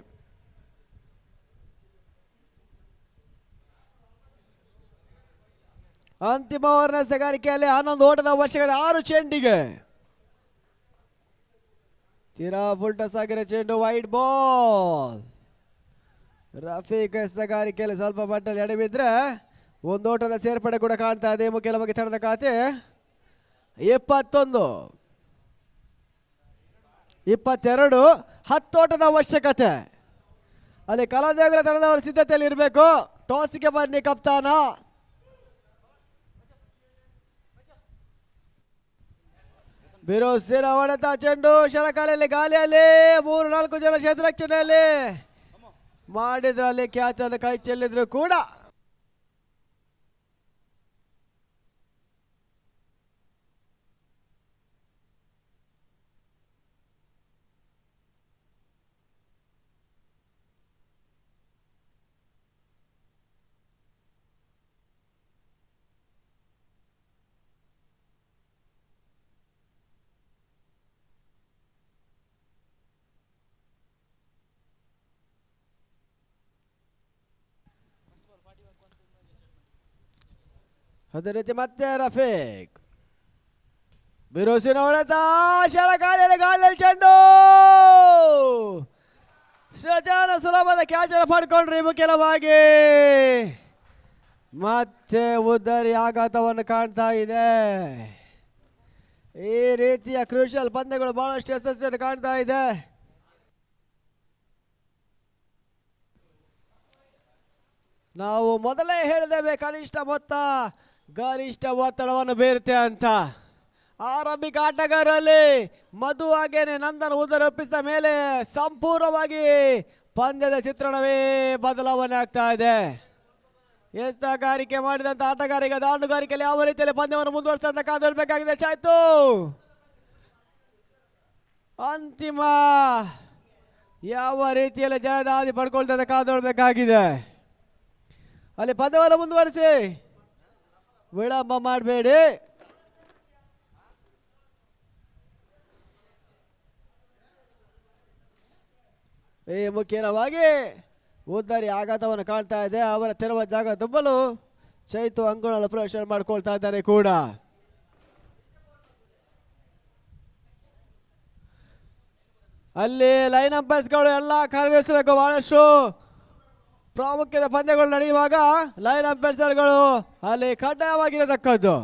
ಅಂತಿಮ ಓವರ್ನ ಎಸೆಗಾರಿಕೆಯಲ್ಲಿ 11 ಓಟದ ಅವಶ್ಯಕತೆ 6 ಚೆಂಡಿಗೆ. ತೀರಾ ಪುಲ್ಟ ಸಾಗಿರೋ ಚೆಂಡು ವೈಡ್ ಬಾಲ್. ರಫೀಕ್ ಎಸೆಗಾರಿಕೆಯಲ್ಲಿ ಸ್ವಲ್ಪ ಮಟ್ಟಲ್ಲಿ ಎಡವಿದ್ರೆ 1 ಓಟದ ಸೇರ್ಪಡೆ ಕೂಡ ಕಾಣ್ತಾ ಇದೆ. ಮುಖ್ಯವಾಗಿ ತಂಡದ ಖಾತೆ 21 22 10 ಓಟದ ಅವಶ್ಯಕತೆ. ಅಲ್ಲಿ ಕಲಾದೇಗುಲ ತಂಡದವರು ಸಿದ್ಧತೆಯಲ್ಲಿ ಇರಬೇಕು. ಟಾಸ್ಗೆ ಬನ್ನಿ ಕಪ್ತಾನ. ಬಿರೋಸಿನ ಹೊಡೆತ ಚೆಂಡು ಶರಕಾಲೆಯಲ್ಲಿ ಗಾಳಿಯಲ್ಲಿ 3-4 ಜನ ಕ್ಷೇತ್ರರಕ್ಷಣೆಯಲ್ಲಿ ಮಾಡಿದ್ರಲ್ಲಿ ಕ್ಯಾಚ್ ಅನ್ನು ಕೈ ಚೆಲ್ಲಿದ್ರು ಕೂಡ ಅದೇ ರೀತಿ ಮತ್ತೆ ರಫೀಕ್ ಬಿರುಸಿನ ಹೊಡೆತ ಶರಕಾಲೆಯಲ್ಲಿ ಗಾಳಿಯಲ್ಲಿ ಚೆಂಡು ಸೃಜನ ಸುಲಭದ ಕ್ಯಾಚ್ ಅನ್ನು ಪಡ್ಕೊಂಡ್ರಿ. ಮುಖ್ಯವಾಗಿ ಮತ್ತೆ ಉದ್ದರಿ ಆಘಾತವನ್ನು ಕಾಣ್ತಾ ಇದೆ. ಈ ರೀತಿಯ ಕ್ರೂಷಿಯಲ್ ಪಂದ್ಯಗಳು ಬಹಳಷ್ಟು ಯಶಸ್ವಿಯನ್ನು ಕಾಣ್ತಾ ಇದೆ. ನಾವು ಮೊದಲೇ ಹೇಳಿದ್ದೇವೆ ಕನಿಷ್ಠ ಮೊತ್ತ ಗರಿಷ್ಠ ಒತ್ತಡವನ್ನು ಬೀರುತ್ತೆ ಅಂತ. ಆರಂಭಿಕ ಆಟಗಾರರಲ್ಲಿ ಮಧು ಹಾಗೇನೆ ನಂದನ್ ಉದರೊಪ್ಪಿಸಿದ ಮೇಲೆ ಸಂಪೂರ್ಣವಾಗಿ ಪಂದ್ಯದ ಚಿತ್ರಣವೇ ಬದಲಾವಣೆ ಆಗ್ತಾ ಇದೆ. ಎಸೆಗಾರಿಕೆ ಮಾಡಿದಂಥ ಆಟಗಾರಿಗ ದಾಂಡುಗಾರಿಕೆಯಲ್ಲಿ ಯಾವ ರೀತಿಯಲ್ಲಿ ಪಂದ್ಯವನ್ನು ಮುಂದುವರಿಸಿದಂತ ಕಾದಿರಬೇಕಾಗಿದೆ. ಚಾಯ್ತು ಅಂತಿಮ ಯಾವ ರೀತಿಯಲ್ಲಿ ಜಯದ ಹಾದಿ ಪಡ್ಕೊಳ್ತಾ ಕಾದೊಳ್ಬೇಕಾಗಿದೆ. ಅಲ್ಲಿ ಪಂದ್ಯವನ್ನು ಮುಂದುವರಿಸಿ ವಿಳಂಬ ಮಾಡಬೇಡಿ. ಈ ಮುಖ್ಯವಾಗಿ ಉದ್ದರಿ ಆಘಾತವನ್ನು ಕಾಣ್ತಾ ಇದೆ. ಅವರ ತೆರವ ಜಾಗ ತುಂಬಲು ಚೈತು ಅಂಗುಳಲ್ಲಿ ಪ್ರವೇಶ ಮಾಡ್ಕೊಳ್ತಾ ಇದ್ದಾರೆ ಕೂಡ. ಅಲ್ಲಿ ಲೈನ್ ಅಂಪೈರ್ಸ್ಗಳು ಎಲ್ಲ ಕಾರ್ಯನಿರ್ವಹಿಸಬೇಕು. ಬಹಳಷ್ಟು ಪ್ರಾಮುಖ್ಯದ ಪಂದ್ಯಗಳು ನಡೆಯುವಾಗ ಲೈನ್ ಅಂಪೈರ್ಸ್ಗಳು ಅಲ್ಲಿ ಕಡ್ಡಾಯವಾಗಿರತಕ್ಕದ್ದು.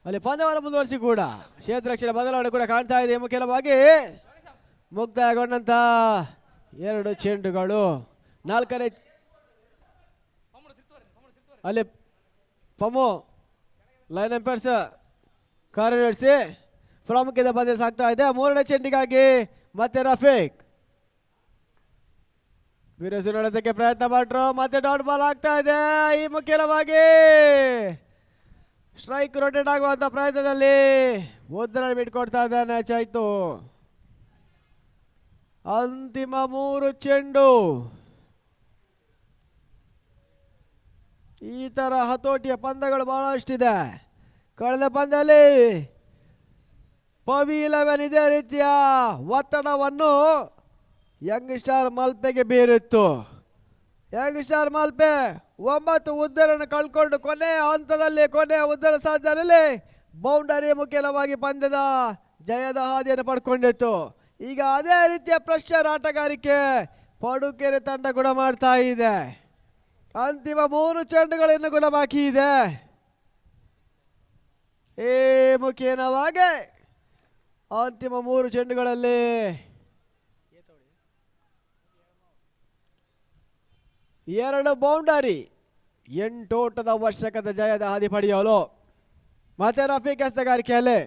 ಅಲ್ಲಿ ಪಂದ್ಯವನ್ನು ಮುಂದುವರಿಸಿ ಕೂಡ ಕ್ಷೇತ್ರರಕ್ಷಣೆ ಬದಲಾವಣೆ ಕೂಡ ಕಾಣ್ತಾ ಇದೆ. ಮುಖ್ಯವಾಗಿ ಮುಕ್ತಾಯಗೊಂಡಂತ 2 ಚೆಂಡುಗಳು 4ನೇ ಅಲ್ಲಿ ಪಮು ಲೈನ್ ಅಂಪೈರ್ಸ್ ಕಾರ್ಯನಿರ್ವಹಿಸಿ ಪ್ರಾಮುಖ್ಯದ ಪಂದ್ಯ ಸಾಗ್ತಾ ಇದೆ. 3ನೇ ಚೆಂಡಿಗಾಗಿ ಮತ್ತೆ ರಫೀಕ್ ಬಿರುಸು ನೋಡೋದಕ್ಕೆ ಪ್ರಯತ್ನ ಮಾಡ್ರು. ಮತ್ತೆ ಡಾಟ್ ಬಾಲ್ ಆಗ್ತಾ ಇದೆ. ಈ ಮುಖ್ಯವಾಗಿ ಸ್ಟ್ರೈಕ್ ರೊಟೇಟ್ ಆಗುವಂತ ಪ್ರಯತ್ನದಲ್ಲಿ ಉದ್ದರನ್ನು ಬಿಟ್ಕೊಡ್ತಾ ಇದ್ದಾನೆ ಚೈತು. ಅಂತಿಮ 3 ಚೆಂಡು. ಈ ತರ ಹತೋಟಿಯ ಪಂದ್ಯಗಳು ಬಹಳಷ್ಟಿದೆ. ಕಳೆದ ಪಂದ್ಯದಲ್ಲಿ ಪವಿ 11 ಇದೇ ರೀತಿಯ ಒತ್ತಡವನ್ನು ಯಂಗ್ ಸ್ಟಾರ್ ಮಲ್ಪೆಗೆ ಬೀರಿತ್ತು. ಯಂಗ್ ಸ್ಟಾರ್ ಮಲ್ಪೆ 9 ಉದ್ದರನ್ನು ಕಳ್ಕೊಂಡು ಕೊನೆಯ ಹಂತದಲ್ಲಿ ಕೊನೆಯ ಉದ್ದರ ಸಾಧನೆಯಲ್ಲಿ ಬೌಂಡರಿ ಮುಖ್ಯವಾಗಿ ಪಂದ್ಯದ ಜಯದ ಹಾದಿಯನ್ನು ಪಡ್ಕೊಂಡಿತ್ತು. ಈಗ ಅದೇ ರೀತಿಯ ಪ್ರೆಷರ್ ಆಟಗಾರಿಕೆ ಪಡುಕೆರೆ ತಂಡ ಕೂಡ ಮಾಡ್ತಾ ಇದೆ. ಅಂತಿಮ 3 ಚೆಂಡುಗಳನ್ನು ಕೂಡ ಬಾಕಿ ಇದೆ. ಈ ಮುಖೇನವಾಗಿ ಅಂತಿಮ 3 ಚೆಂಡುಗಳಲ್ಲಿ 2 ಬೌಂಡರಿ 8 ಓಟದ ಅವಶ್ಯಕತೆ ಜಯದ ಹಾದಿ ಪಡೆಯಲು. ಮತ್ತೆ ರಫೀಕ್ ಎಸೆಗಾರಿಕೆಯಲ್ಲಿ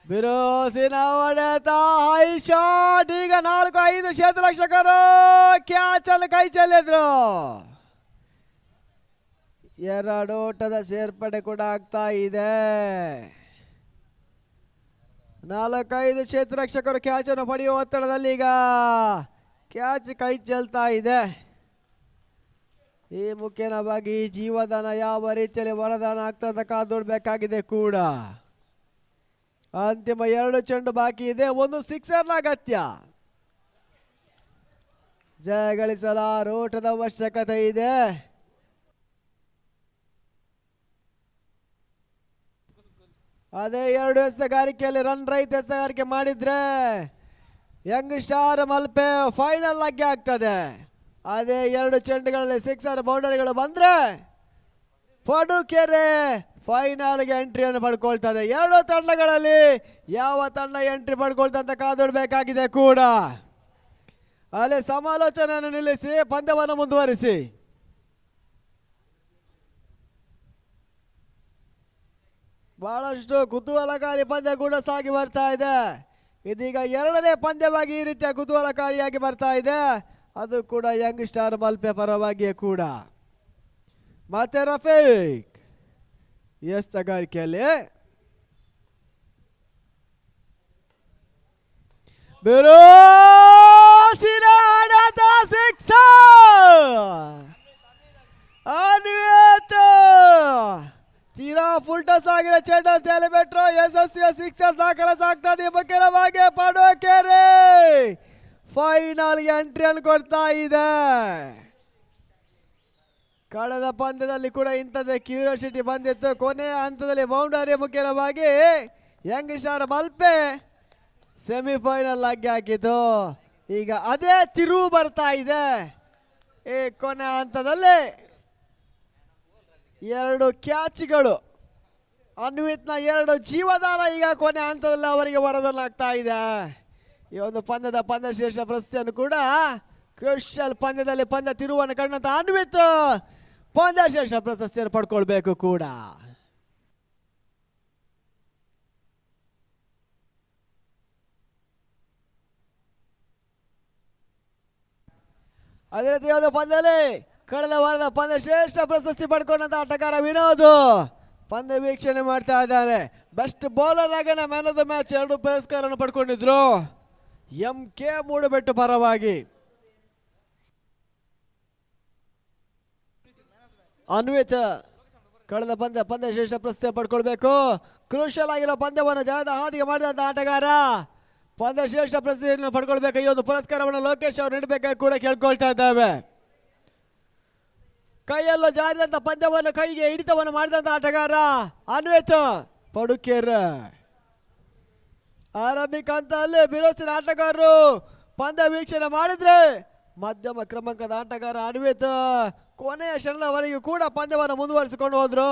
ಬಿರುಸಿನ ಹೊಡೆತ, ಹೈ ಶಾಟ್. ಈಗ 4-5 ಕ್ಷೇತ್ರರಕ್ಷಕರು ಕ್ಯಾಚ್ ಅನ್ನು ಕೈ ಚೆಲ್ಲಿದ್ರು. 2 ಓಟದ ಸೇರ್ಪಡೆ ಕೂಡ ಆಗ್ತಾ ಇದೆ. 4-5 ಕ್ಷೇತ್ರರಕ್ಷಕರು ಕ್ಯಾಚ್ ಅನ್ನು ಪಡೆಯುವ ಒತ್ತಡದಲ್ಲಿ ಈಗ ಕ್ಯಾಚ್ ಕೈ ಚೆಲ್ತಾ ಇದೆ. ಈ ಮುಖ್ಯವಾಗಿ ಜೀವದಾನ ಯಾವ ರೀತಿಯಲ್ಲಿ ವರದಾನ ಆಗ್ತದೆ ಕಾದೋಡ್ಬೇಕಾಗಿದೆ ಕೂಡ. ಅಂತಿಮ 2 ಚೆಂಡು ಬಾಕಿ ಇದೆ. 1 ಸಿಕ್ಸರ್ನ ಅಗತ್ಯ. ಜಯ ಗಳಿಸಲು 6 ಓಟದ ಅವಶ್ಯಕತೆ ಇದೆ. ಅದೇ 2 ಎಸೆಗಾರಿಕೆಯಲ್ಲಿ ರನ್ ರೈತ ಎಸೆಗಾರಿಕೆ ಮಾಡಿದ್ರೆ ಯಂಗ್ ಸ್ಟಾರ್ ಮಲ್ಪೆ ಫೈನಲ್ ಆಗಿ ಆಗ್ತದೆ. ಅದೇ 2 ಚೆಂಡುಗಳಲ್ಲಿ ಸಿಕ್ಸರ್ ಬೌಂಡರಿಗಳು ಬಂದ್ರೆ ಪಡುಕೆರೆ ಫೈನಲ್ಗೆ ಎಂಟ್ರಿಯನ್ನು ಪಡ್ಕೊಳ್ತದೆ. 2 ತಂಡಗಳಲ್ಲಿ ಯಾವ ತಂಡ ಎಂಟ್ರಿ ಪಡ್ಕೊಳ್ತಂತ ಕಾದೊಡ್ಬೇಕಾಗಿದೆ ಕೂಡ. ಅಲ್ಲಿ ಸಮಾಲೋಚನೆಯನ್ನು ನಿಲ್ಲಿಸಿ ಪಂದ್ಯವನ್ನು ಮುಂದುವರಿಸಿ. ಬಹಳಷ್ಟು ಕುತೂಹಲಕಾರಿ ಪಂದ್ಯ ಕೂಡ ಸಾಗಿ ಬರ್ತಾ ಇದೆ. ಇದೀಗ 2ನೇ ಪಂದ್ಯವಾಗಿ ಈ ರೀತಿಯ ಕುತೂಹಲಕಾರಿಯಾಗಿ ಬರ್ತಾ ಇದೆ. ಅದು ಕೂಡ ಯಂಗ್ ಸ್ಟಾರ್ ಮಲ್ಪೆ ಪರವಾಗಿಯೇ ಕೂಡ. ಮತ್ತೆ ರಫೀಕ್ ಎಸೆಗಾರಿಕೆಯಲ್ಲಿ ಬಿರುಸಿನ ಹೊಡೆತ, ಸಿಕ್ಸರ್. ಅನ್ವಿತ್ ತೀರಾ ಫುಲ್ ಟಸ್ ಆಗಿರೋ ಚೆಂಡು ತಲೆ ಬಿಟ್ರು. ಯಶಸ್ವಿಯ ಸಿಕ್ಸರ್ ದಾಖಲಾಗ್ತದೆ. ಮುಖ್ಯವಾಗಿ ಪಡುಕೆರೆ ಫೈನಲ್ಗೆ ಎಂಟ್ರಿಯನ್ನು ಕೊಡ್ತಾ ಇದೆ. ಕಳೆದ ಪಂದ್ಯದಲ್ಲಿ ಕೂಡ ಇಂಥದ್ದೇ ಕ್ಯೂರಿಯಾಸಿಟಿ ಬಂದಿತ್ತು. ಕೊನೆಯ ಹಂತದಲ್ಲಿ ಬೌಂಡರಿ ಮುಖ್ಯವಾಗಿ ಯಂಗ್ ಸ್ಟಾರ್ ಮಲ್ಪೆ ಸೆಮಿಫೈನಲ್ ಆಗಿ ಹಾಕಿತು. ಈಗ ಅದೇ ತಿರುವು ಬರ್ತಾ ಇದೆ. ಈ ಕೊನೆ ಹಂತದಲ್ಲಿ 2 ಕ್ಯಾಚ್ಗಳು, ಅನ್ವಿತ್ನ 2 ಜೀವದಾನ ಈಗ ಕೊನೆ ಹಂತದಲ್ಲಿ ಅವರಿಗೆ ವರದಲ್ಲಾಗ್ತಾ ಇದೆ. ಈ ಒಂದು ಪಂದ್ಯ ಶ್ರೇಷ್ಠ ಪ್ರಶಸ್ತಿಯನ್ನು ಕೂಡ ಕ್ರೂಷಿಯಲ್ ಪಂದ್ಯದಲ್ಲಿ ಪಂದ್ಯ ತಿರುವನ್ನು ಕಂಡಂತ ಅನ್ವಿತ್ ಪಂದ್ಯ ಶ್ರೇಷ್ಠ ಪ್ರಶಸ್ತಿಯನ್ನು ಪಡ್ಕೊಳ್ಬೇಕು ಕೂಡ. ಅದೇ ರೀತಿ ಒಂದು ಪಂದ್ಯದಲ್ಲಿ ಕಳೆದ ವಾರದ ಪಂದ್ಯ ಶ್ರೇಷ್ಠ ಪ್ರಶಸ್ತಿ ಪಡ್ಕೊಂಡಂತ ಆಟಗಾರ ವಿನೋದ್ ಪಂದ್ಯ ವೀಕ್ಷಣೆ ಮಾಡ್ತಾ ಇದ್ದಾರೆ. ಬೆಸ್ಟ್ ಬೌಲರ್ ಆಗಿ man of the match 2 ಪುರಸ್ಕಾರವನ್ನು ಪಡ್ಕೊಂಡಿದ್ರು MK Moodabettu ಪರವಾಗಿ. ಅನ್ವಿತ್ ಕಳೆದ ಪಂದ್ಯ ಶ್ರೇಷ್ಠ ಪ್ರಶಸ್ತಿ ಪಡ್ಕೊಳ್ಬೇಕು. ಕ್ರೂಷಿಯಲ್ ಆಗಿರೋ ಪಂದ್ಯವನ್ನು ಜಯದ ಹಾದಿಗೆ ಮಾಡಿದಂತ ಆಟಗಾರ ಪಂದ್ಯ ಶ್ರೇಷ್ಠ ಪ್ರಶಸ್ತಿಯನ್ನು ಪಡ್ಕೊಳ್ಬೇಕು. ಈ ಒಂದು ಪುರಸ್ಕಾರವನ್ನು ಲೋಕೇಶ್ ಅವರು ನೀಡಬೇಕಾಗಿ ಕೂಡ ಕೇಳ್ಕೊಳ್ತಾ ಇದ್ದಾವೆ. ಕೈಯಲ್ಲೂ ಜಾರಿದಂತ ಪಂದ್ಯವನ್ನು ಕೈಗೆ ಹಿಡಿತವನ್ನು ಮಾಡಿದಂತ ಆಟಗಾರ ಅನ್ವಿತ್ ಪಡುಕೆರೆ. ಆರಂಭಿಕ ಹಂತದಲ್ಲಿ ಬಿರುಸಿನ ಆಟಗಾರರು ಪಂದ್ಯ ವೀಕ್ಷಣೆ ಮಾಡಿದ್ರೆ ಮಧ್ಯಮ ಕ್ರಮಾಂಕದ ಆಟಗಾರ ಅನ್ವಿತ್ ಕೊನೆಯ ಕ್ಷಣದವರೆಗೂ ಕೂಡ ಪಂದ್ಯವನ್ನು ಮುಂದುವರಿಸಿಕೊಂಡು ಹೋದ್ರು.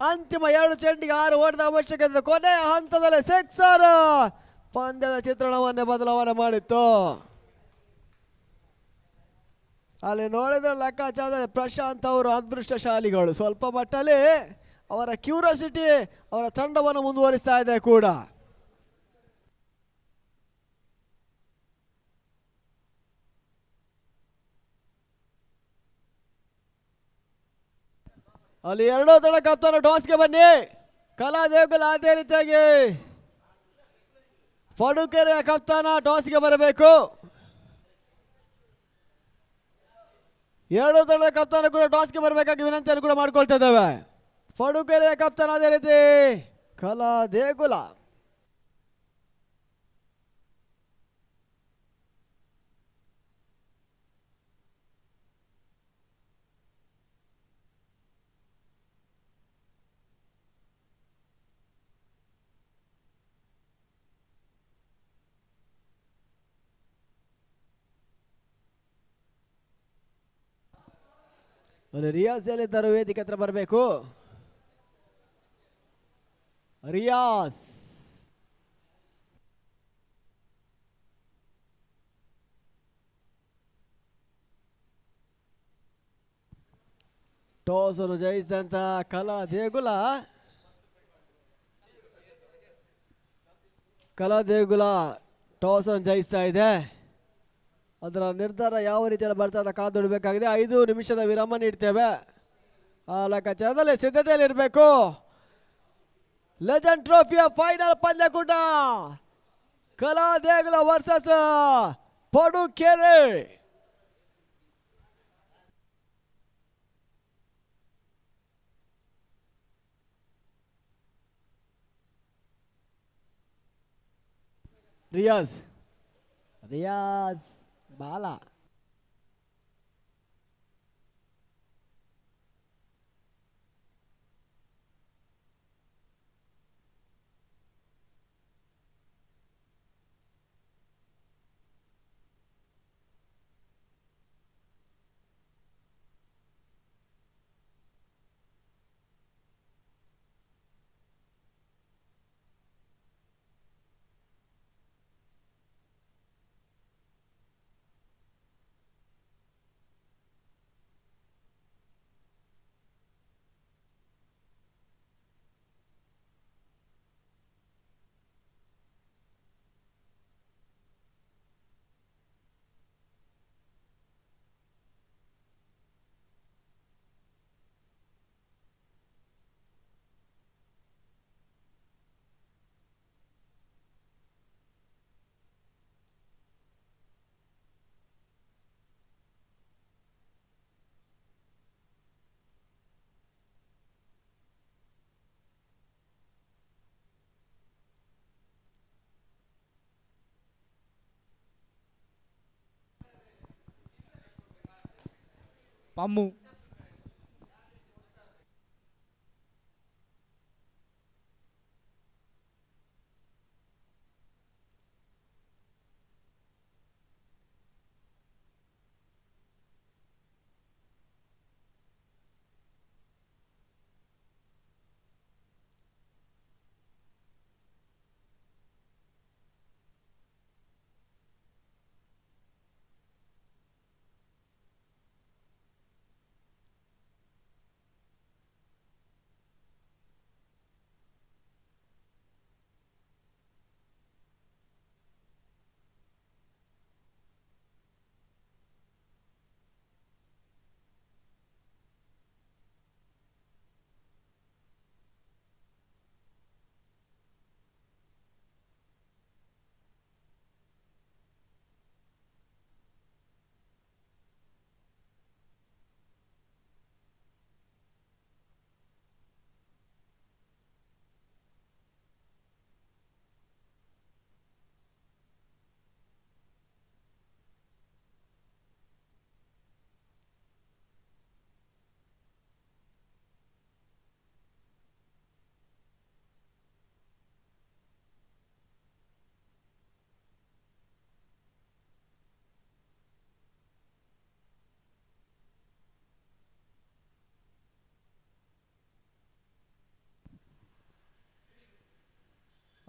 ಅಂತಿಮ 2 ಚೆಂಡಿಗೆ 6 ಓಟದ ಅವಶ್ಯಕತೆ. ಕೊನೆಯ ಹಂತದಲ್ಲಿ ಸಿಕ್ಸರ್ ಪಂದ್ಯದ ಚಿತ್ರಣವನ್ನೇ ಬದಲಾವಣೆ ಮಾಡಿತ್ತು. ಅಲ್ಲಿ ನೋಡಿದ್ರೆ ಲೆಕ್ಕಾಚಾರ ಪ್ರಶಾಂತ್ ಅವರು ಅದೃಷ್ಟಶಾಲಿಗಳು. ಸ್ವಲ್ಪ ಮಟ್ಟಲ್ಲಿ ಅವರ ಕ್ಯೂರಿಯಾಸಿಟಿ ಅವರ ತಂಡವನ್ನು ಮುಂದುವರಿಸ್ತಾ ಇದೆ ಕೂಡ. ಅಲ್ಲಿ 2 ತಂಡ ಕಪ್ತಾನ ಟಾಸ್ಗೆ ಬನ್ನಿ. ಕಲಾ ದೇಗುಲ ಅದೇ ರೀತಿಯಾಗಿ ಪಡುಕೆರೆ ಕಪ್ತಾನ ಟಾಸ್ಗೆ ಬರಬೇಕು. 2 ತಂಡದ ಕಪ್ತಾನ ಕೂಡ ಟಾಸ್ಗೆ ಬರಬೇಕಾಗಿ ವಿನಂತಿಯನ್ನು ಕೂಡ ಮಾಡ್ಕೊಳ್ತಾ ಇದ್ದೇವೆ. ಪಡುಕೆರೆಯ ಕಪ್ತಾನ ಅದೇ ರೀತಿ ಕಲಾ ದೇಗುಲ. ಅಲ್ಲಿ ರಿಯಾಜ್ ಎಲ್ಲಿದ್ದರು ವೇದಿಕೆ ಹತ್ರ ಬರಬೇಕು. ರಿಯಾಜ್ ಟಾಸ್ ಅನ್ನು ಜಯಿಸಿದಂತ ಕಲಾ ದೇಗುಲ ಟಾಸ್ ಅನ್ನು ಜಯಿಸ್ತಾ ಇದೆ. ಅದರ ನಿರ್ಧಾರ ಯಾವ ರೀತಿಯಲ್ಲಿ ಬರ್ತಾ ಅಂತ ಕಾದುಡಬೇಕಾಗಿದೆ. 5 ನಿಮಿಷದ ವಿರಾಮ ನೀಡ್ತೇವೆ. ಆ ಲೆಕ್ಕಾಚಾರದಲ್ಲಿ ಸಿದ್ಧತೆಯಲ್ಲಿರಬೇಕು. ಲೆಜೆಂಡ್ ಟ್ರೋಫಿಯ ಫೈನಲ್ ಪಂದ್ಯಕೂಟ ಕಲಾ ದೇಗುಲ ವರ್ಸಸ್ ಪಡುಕೆರೆ. ರಿಯಾಜ್ ಬಾಲಾ ಪಮ್ಮು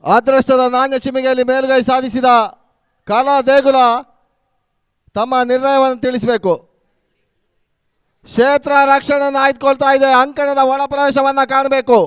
ಅದೃಷ್ಟದ ನಾಣ್ಯ ಚಿಮಿಗೆಯಲ್ಲಿ ಮೇಲುಗೈ ಸಾಧಿಸಿದ ಕಲಾ ದೇಗುಲ ತಮ್ಮ ನಿರ್ಣಯವನ್ನು ತಿಳಿಸಬೇಕು. ಕ್ಷೇತ್ರ ರಕ್ಷಣೆಯನ್ನು ಆಯ್ದುಕೊಳ್ತಾ ಇದೆ. ಅಂಕಣದ ಒಳ ಪ್ರವೇಶವನ್ನು ಕಾಣಬೇಕು.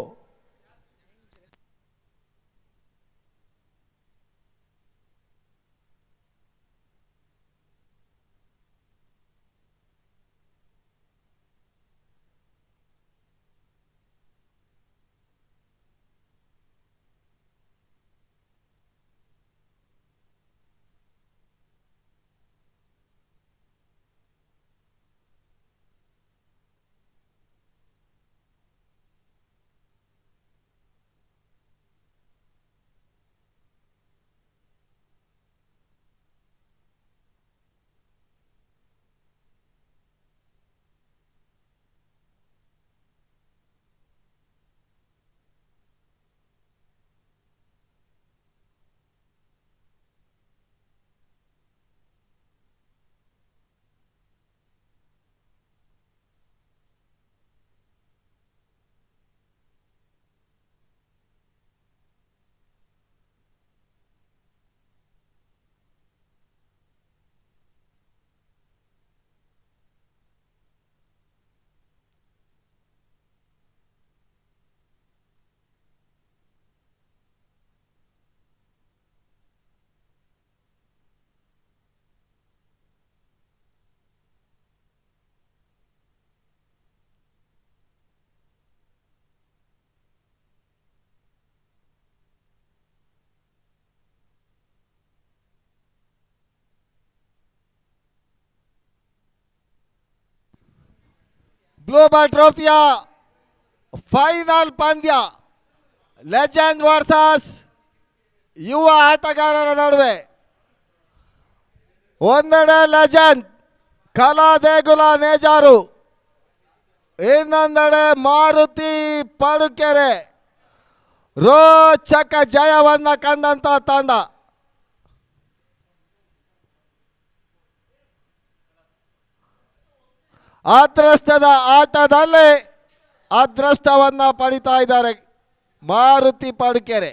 ಬ್ಲೂ ಬಾಲ್ ಟ್ರೋಫಿಯ ಫೈನಲ್ ಪಂದ್ಯ ಲೆಜೆಂಡ್ ವರ್ಸಸ್ ಯುವ ಆಟಗಾರರ ನಡುವೆ. ಒಂದೆಡೆ ಲೆಜೆಂಡ್ ಕಲಾ ದೇಗುಲ ನೇಜಾರು, ಇನ್ನೊಂದೆಡೆ ಮಾರುತಿ ಪಡುಕೆರೆ. ರೋಚಕ ಜಯವನ್ನ ಕಂಡಂತ ತಂಡ. ಅದೃಷ್ಟದ ಆಟದಲ್ಲಿ ಅದೃಷ್ಟವನ್ನ ಪಡಿತಾ ಇದ್ದಾರೆ ಮಾರುತಿ ಪಡುಕೆರೆ.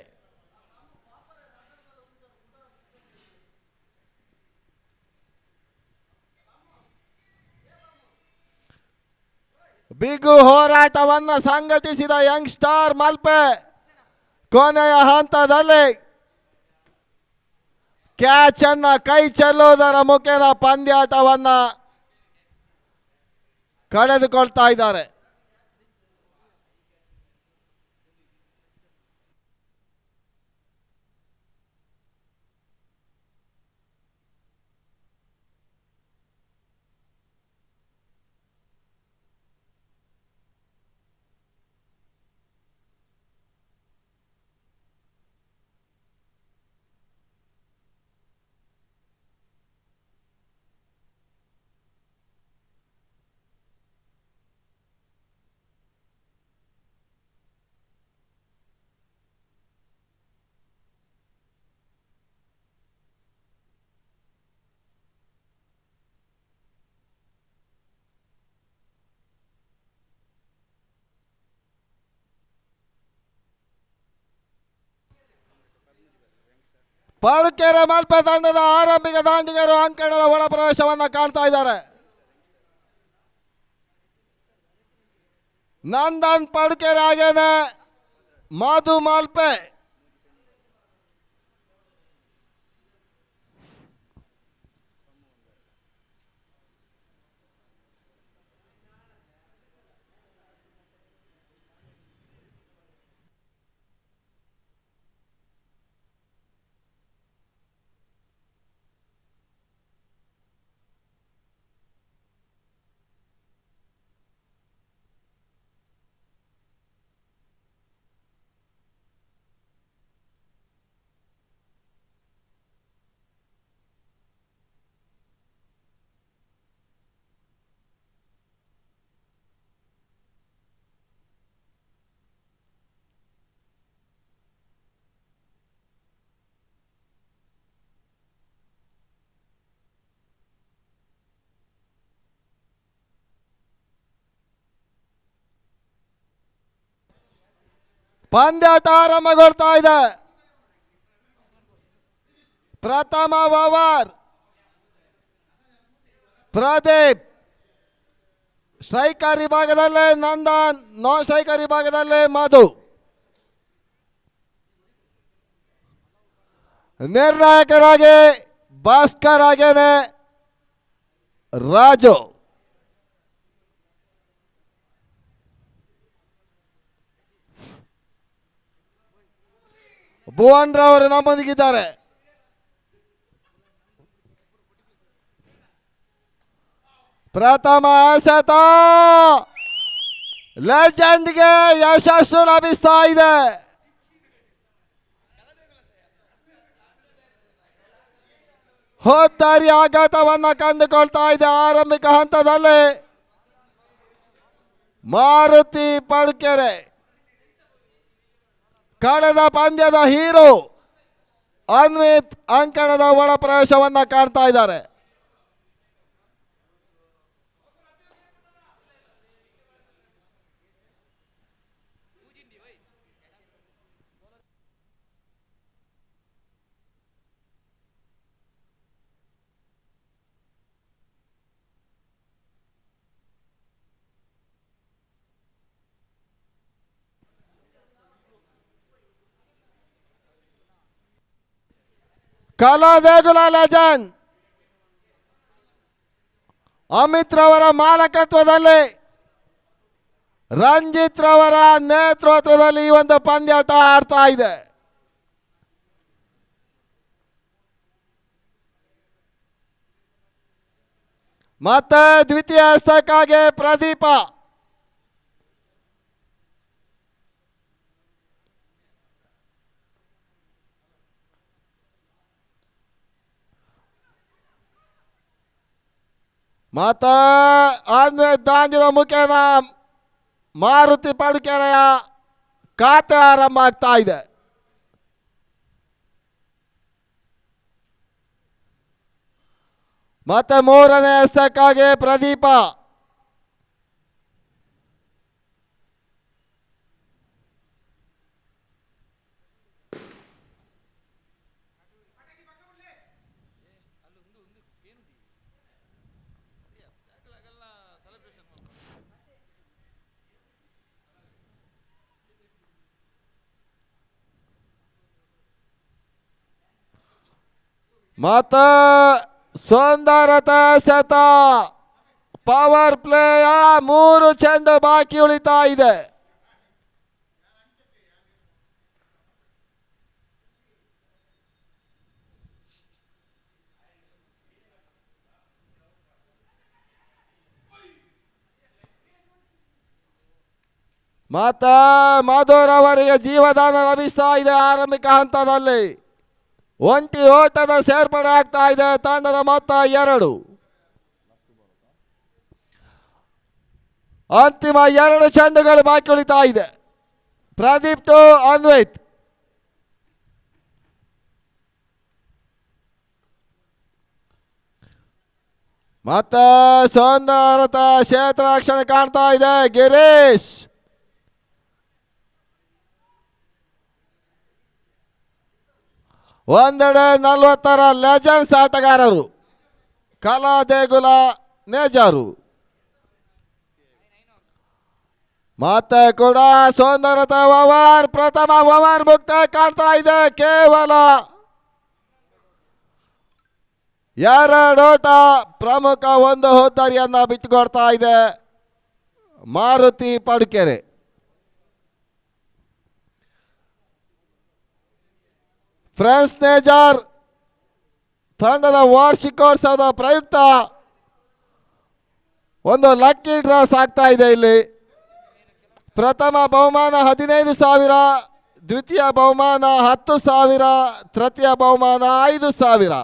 ಬಿಗು ಹೋರಾಟವನ್ನು ಸಂಘಟಿಸಿದ ಯಂಗ್ ಸ್ಟಾರ್ ಮಲ್ಪೆ ಕೊನೆಯ ಹಂತದಲ್ಲಿ ಕ್ಯಾಚ್ ಅನ್ನ ಕೈ ಚೆಲ್ಲುವುದರ ಮುಖೇನ ಪಂದ್ಯಾಟವನ್ನ ಕಳೆದುಕೊಳ್ತಾ ಇದ್ದಾರೆ. ಪಡುಕೆರೆ ಮಲ್ಪೆ ತಂಡದ ಆರಂಭಿಕ ದಾಂಡಿಗರು ಅಂಕಣದ ಒಳ ಪ್ರವೇಶವನ್ನ ಕಾಣ್ತಾ ಇದ್ದಾರೆ. ನಂದನ್ ಪಡುಕೆರೆ ಹಾಗೇನೆ ಮಧು ಮಲ್ಪೆ. ಪಂದ್ಯಾಟ ಆರಂಭಗೊಳ್ತಾ ಇದೆ. ಪ್ರಥಮ ಓವರ್ ಪ್ರದೀಪ್, ಸ್ಟ್ರೈಕರ್ ವಿಭಾಗದಲ್ಲಿ ನಂದನ್, ನಾನ್ ಸ್ಟ್ರೈಕರ್ ವಿಭಾಗದಲ್ಲಿ ಮಧು. ನಿರ್ಣಾಯಕರಾಗಿ ಭಾಸ್ಕರ್ ಹಾಗೇನೆ ರಾಜು. ಭುವನ್ ರವರು ನಮ್ಮೊಂದಿಗಿದ್ದಾರೆ. ಪ್ರಥಮ ಎಸೆತ ಲೆಜೆಂಡ್ಗೆ ಯಶಸ್ಸು ಲಭಿಸ್ತಾ ಇದೆ. ಹೋದ್ದಾರಿ ಆಘಾತವನ್ನ ಕಂಡುಕೊಳ್ತಾ ಇದೆ. ಆರಂಭಿಕ ಹಂತದಲ್ಲಿ ಮಾರುತಿ ಪಡುಕೆರೆ ಕಳೆದ ಪಂದ್ಯದ ಹೀರೋ ಅನ್ವಿತ್ ಅಂಕಣದ ಒಳ ಪ್ರವೇಶವನ್ನ ಕಾಣ್ತಾ ಇದ್ದಾರೆ. ಕಲಾ ದೇಗುಲ ಲೆಜೆಂಡ್ ಅಮಿತ್ ರವರ ಮಾಲಕತ್ವದಲ್ಲಿ, ರಂಜಿತ್ ರವರ ನೇತೃತ್ವದಲ್ಲಿ ಈ ಒಂದು ಪಂದ್ಯಾಟ ಆಡ್ತಾ ಇದೆ. ಮತ್ತೆ ದ್ವಿತೀಯ ಹಸ್ತಕ್ಕಾಗಿ ಪ್ರದೀಪ ಮತ ಅನ್ವೇತ್ ದಾಂಡಿನ ಮುಖೇನ ಮಾರುತಿ ಪಡುಕೆರೆಯ ಖಾತೆ ಆರಂಭ ಆಗ್ತಾ ಇದೆ. ಮತ್ತೆ ಮೂರನೇ ಎಸ್ತಕ್ಕಾಗಿ ಪ್ರದೀಪ. ಮತ ಸುಂದರತೆ ಸತ ಪವರ್ ಪ್ಲೇಯ 3 ಚೆಂಡು ಬಾಕಿ ಉಳಿತಾ ಇದೆ. ಮತ ಮಧುರ್ ಅವರಿಗೆ ಜೀವದಾನ ಲಭಿಸ್ತಾ ಇದೆ. ಆರಂಭಿಕ ಹಂತದಲ್ಲಿ ಒಂಟಿ ಓಟದ ಸೇರ್ಪಡೆ ಆಗ್ತಾ ಇದೆ. ತಂಡದ ಮೊತ್ತ 2. ಅಂತಿಮ 2 ಚೆಂಡುಗಳು ಬಾಕಿ ಉಳಿತಾ ಇದೆ. ಪ್ರದೀಪ್ ಟು ಅನ್ವೇತ್. ಮತ್ತೆ ಸುಂದರತ ಕ್ಷೇತ್ರ ರಕ್ಷಣೆ ಕಾಣ್ತಾ ಇದೆ. ಗಿರೀಶ್ ಒಂದೆಡೆ 40ರ ಲೆಜೆಂಡ್ಸ್ ಆಟಗಾರರು ಕಲಾ ದೇಗುಲ ನೇಜಾರು. ಮತ್ತೆ ಕೂಡ ಸುಂದರತೆ ಓವರ್, ಪ್ರಥಮ ಓವರ್ ಮುಕ್ತ ಕಾಣ್ತಾ ಇದೆ. ಕೇವಲ 2 ಓಟ ಪ್ರಮುಖ 1 ಹುದ್ದರಿಯನ್ನ ಬಿಟ್ಟುಕೊಡ್ತಾ ಇದೆ ಮಾರುತಿ ಪಡುಕೆರೆ. ಫ್ರೆಂಡ್ಸ್ ನೇಜರ್ ತಂಡದ ವಾರ್ಷಿಕೋತ್ಸವದ ಪ್ರಯುಕ್ತ ಒಂದು ಲಕ್ಕಿ ಡ್ರಾಸ್ ಆಗ್ತಾ ಇದೆ. ಇಲ್ಲಿ ಪ್ರಥಮ ಬಹುಮಾನ 15,000, ದ್ವಿತೀಯ ಬಹುಮಾನ 10,000, ತೃತೀಯ ಬಹುಮಾನ 5,000.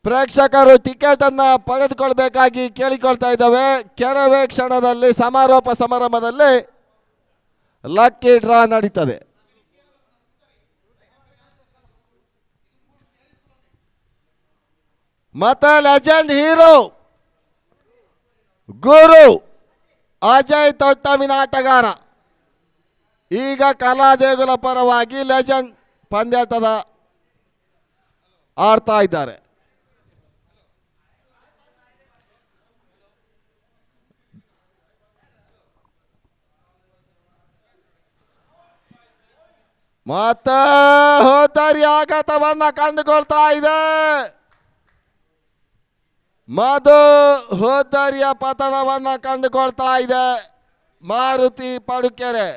ಪ್ರೇಕ್ಷಕರು ಟಿಕೆಟ್ ಅನ್ನ ಪಡೆದುಕೊಳ್ಬೇಕಾಗಿ ಕೇಳಿಕೊಳ್ತಾ ಇದ್ದಾವೆ. ಕೆಲವೇ ಕ್ಷಣದಲ್ಲಿ ಸಮಾರೋಪ ಸಮಾರಂಭದಲ್ಲಿ ಲಕ್ಕಿ ಡ್ರಾ ನಡೀತದೆ. ಮತ್ತೆ ಲೆಜೆಂಡ್ ಹೀರೋ ಗುರು ಅಜಯ್ ತೊಟ್ಟಮಿನ ಆಟಗಾರ ಈಗ ಕಲಾ ದೇಗುಲ ಪರವಾಗಿ ಲೆಜೆಂಡ್ ಪಂದ್ಯಾಟದ ಆಡ್ತಾ ಇದ್ದಾರೆ. ಮತ್ತೆ ಹೋದರಿ ಆಘಾತವನ್ನ ಕಂಡುಕೊಳ್ತಾ ಇದೆ. ಮಧು ಹೋದರಿಯ ಪತನವನ್ನ ಕಂಡುಕೊಳ್ತಾ ಇದೆ ಮಾರುತಿ ಪಡುಕೆರೆ.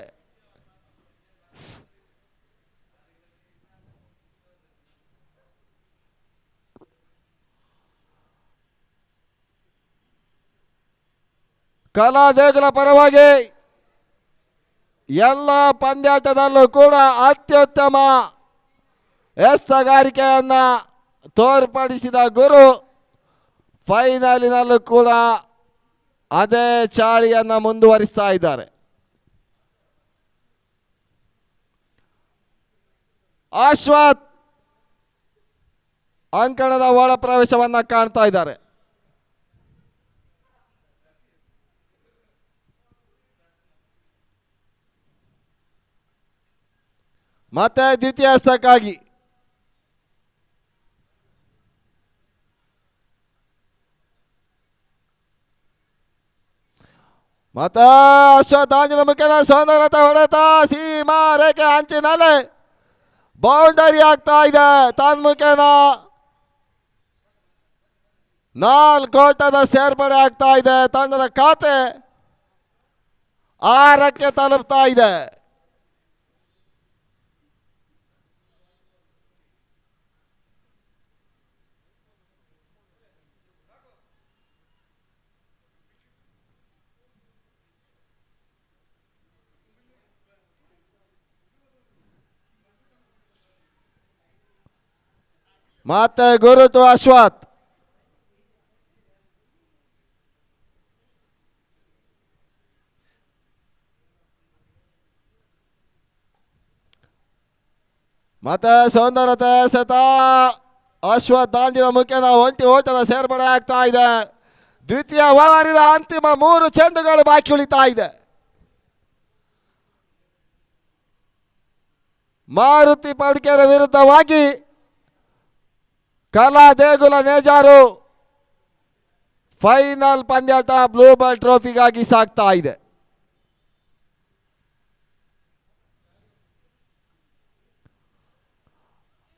ಕಲಾ ದೇಗುಲ ಪರವಾಗಿ ಎಲ್ಲ ಪಂದ್ಯಾಟದಲ್ಲೂ ಕೂಡ ಅತ್ಯುತ್ತಮ ಎಸ್ತಗಾರಿಕೆಯನ್ನ ತೋರ್ಪಡಿಸಿದ ಗುರು ಫೈನಲಿನಲ್ಲೂ ಕೂಡ ಅದೇ ಚಾಳಿಯನ್ನು ಮುಂದುವರಿಸ್ತಾ ಇದ್ದಾರೆ. ಅಶ್ವಥ್ ಅಂಕಣದ ಒಳ ಪ್ರವೇಶವನ್ನ ಕಾಣ್ತಾ ಇದ್ದಾರೆ. ಮತ್ತೆ ದ್ವಿತೀಯ ಹಸ್ತಕ್ಕಾಗಿ ಮತ ಅಶ್ವತ್ಥಾಂಜನ ಮುಖ್ಯದ ಸೌಂದರ್ಯತೆ ಹೊಡೆತ ಸೀಮಾ ರೇಖೆ ಅಂಚಿನಲ್ಲಿ ಬೌಂಡರಿ ಆಗ್ತಾ ಇದೆ. ತನ್ಮುಖೇನ 4 ಓಟದ ಸೇರ್ಪಡೆ ಆಗ್ತಾ ಇದೆ. ತಂಡದ ಖಾತೆ 6ಕ್ಕೆ ತಲುಪ್ತಾ ಇದೆ. ಮತ್ತೆ ಗುರುತು ಅಶ್ವಥ್ ಮತ್ತೆ ಸೌಂದರ್ಯತೆ ಸತ ಅಶ್ವಥ್ ದಾಂಡಿನ ಮುಖ್ಯದ ಒಂಟಿ ಓಟದ ಸೇರ್ಪಡೆ ಆಗ್ತಾ ಇದೆ. ದ್ವಿತೀಯ ಓವರಿನ ಅಂತಿಮ 3 ಚೆಂಡುಗಳು ಬಾಕಿ ಉಳಿತಾ ಇದೆ. ಮಾರುತಿ ಪಡ್ಕೆರೆ ವಿರುದ್ಧವಾಗಿ ಕಲಾ ದೇಗುಲ ನೇಜಾರು ಫೈನಲ್ ಪಂದ್ಯಾಟ ಬ್ಲೂ ಬಾಲ್ ಟ್ರೋಫಿಗಾಗಿ ಸಾಗ್ತಾ ಇದೆ.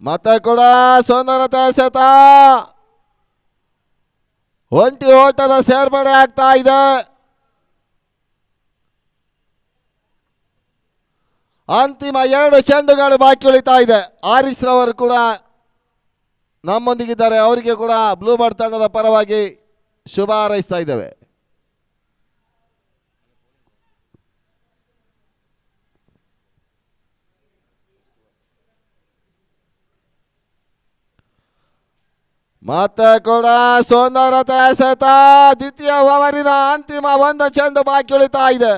ಮತ್ತೆ ಕೂಡ ಸೌಂದರ್ಯತೆ ಸತ ಒಂಟಿ ಓಟದ ಸೇರ್ಪಡೆ ಆಗ್ತಾ ಇದೆ. ಅಂತಿಮ 2 ಚೆಂಡುಗಳು ಬಾಕಿ ಉಳಿತಾ ಇದೆ. ಆರಿಸ್ ರವರು ಕೂಡ ನಮ್ಮೊಂದಿಗಿದ್ದಾರೆ. ಅವರಿಗೆ ಕೂಡ ಬ್ಲೂ ಬರ್ಡ್ ತಂಡದ ಪರವಾಗಿ ಶುಭ ಹಾರೈಸ್ತಾ ಇದ್ದೇವೆ. ಮತ್ತೆ ಕೂಡ ಸೌಂದರ್ಯತೆ ಸತ ದ್ವಿತೀಯ ಓವರಿನ ಅಂತಿಮ 1 ಚೆಂಡು ಬಾಕಿ ಉಳಿತಾ ಇದೆ.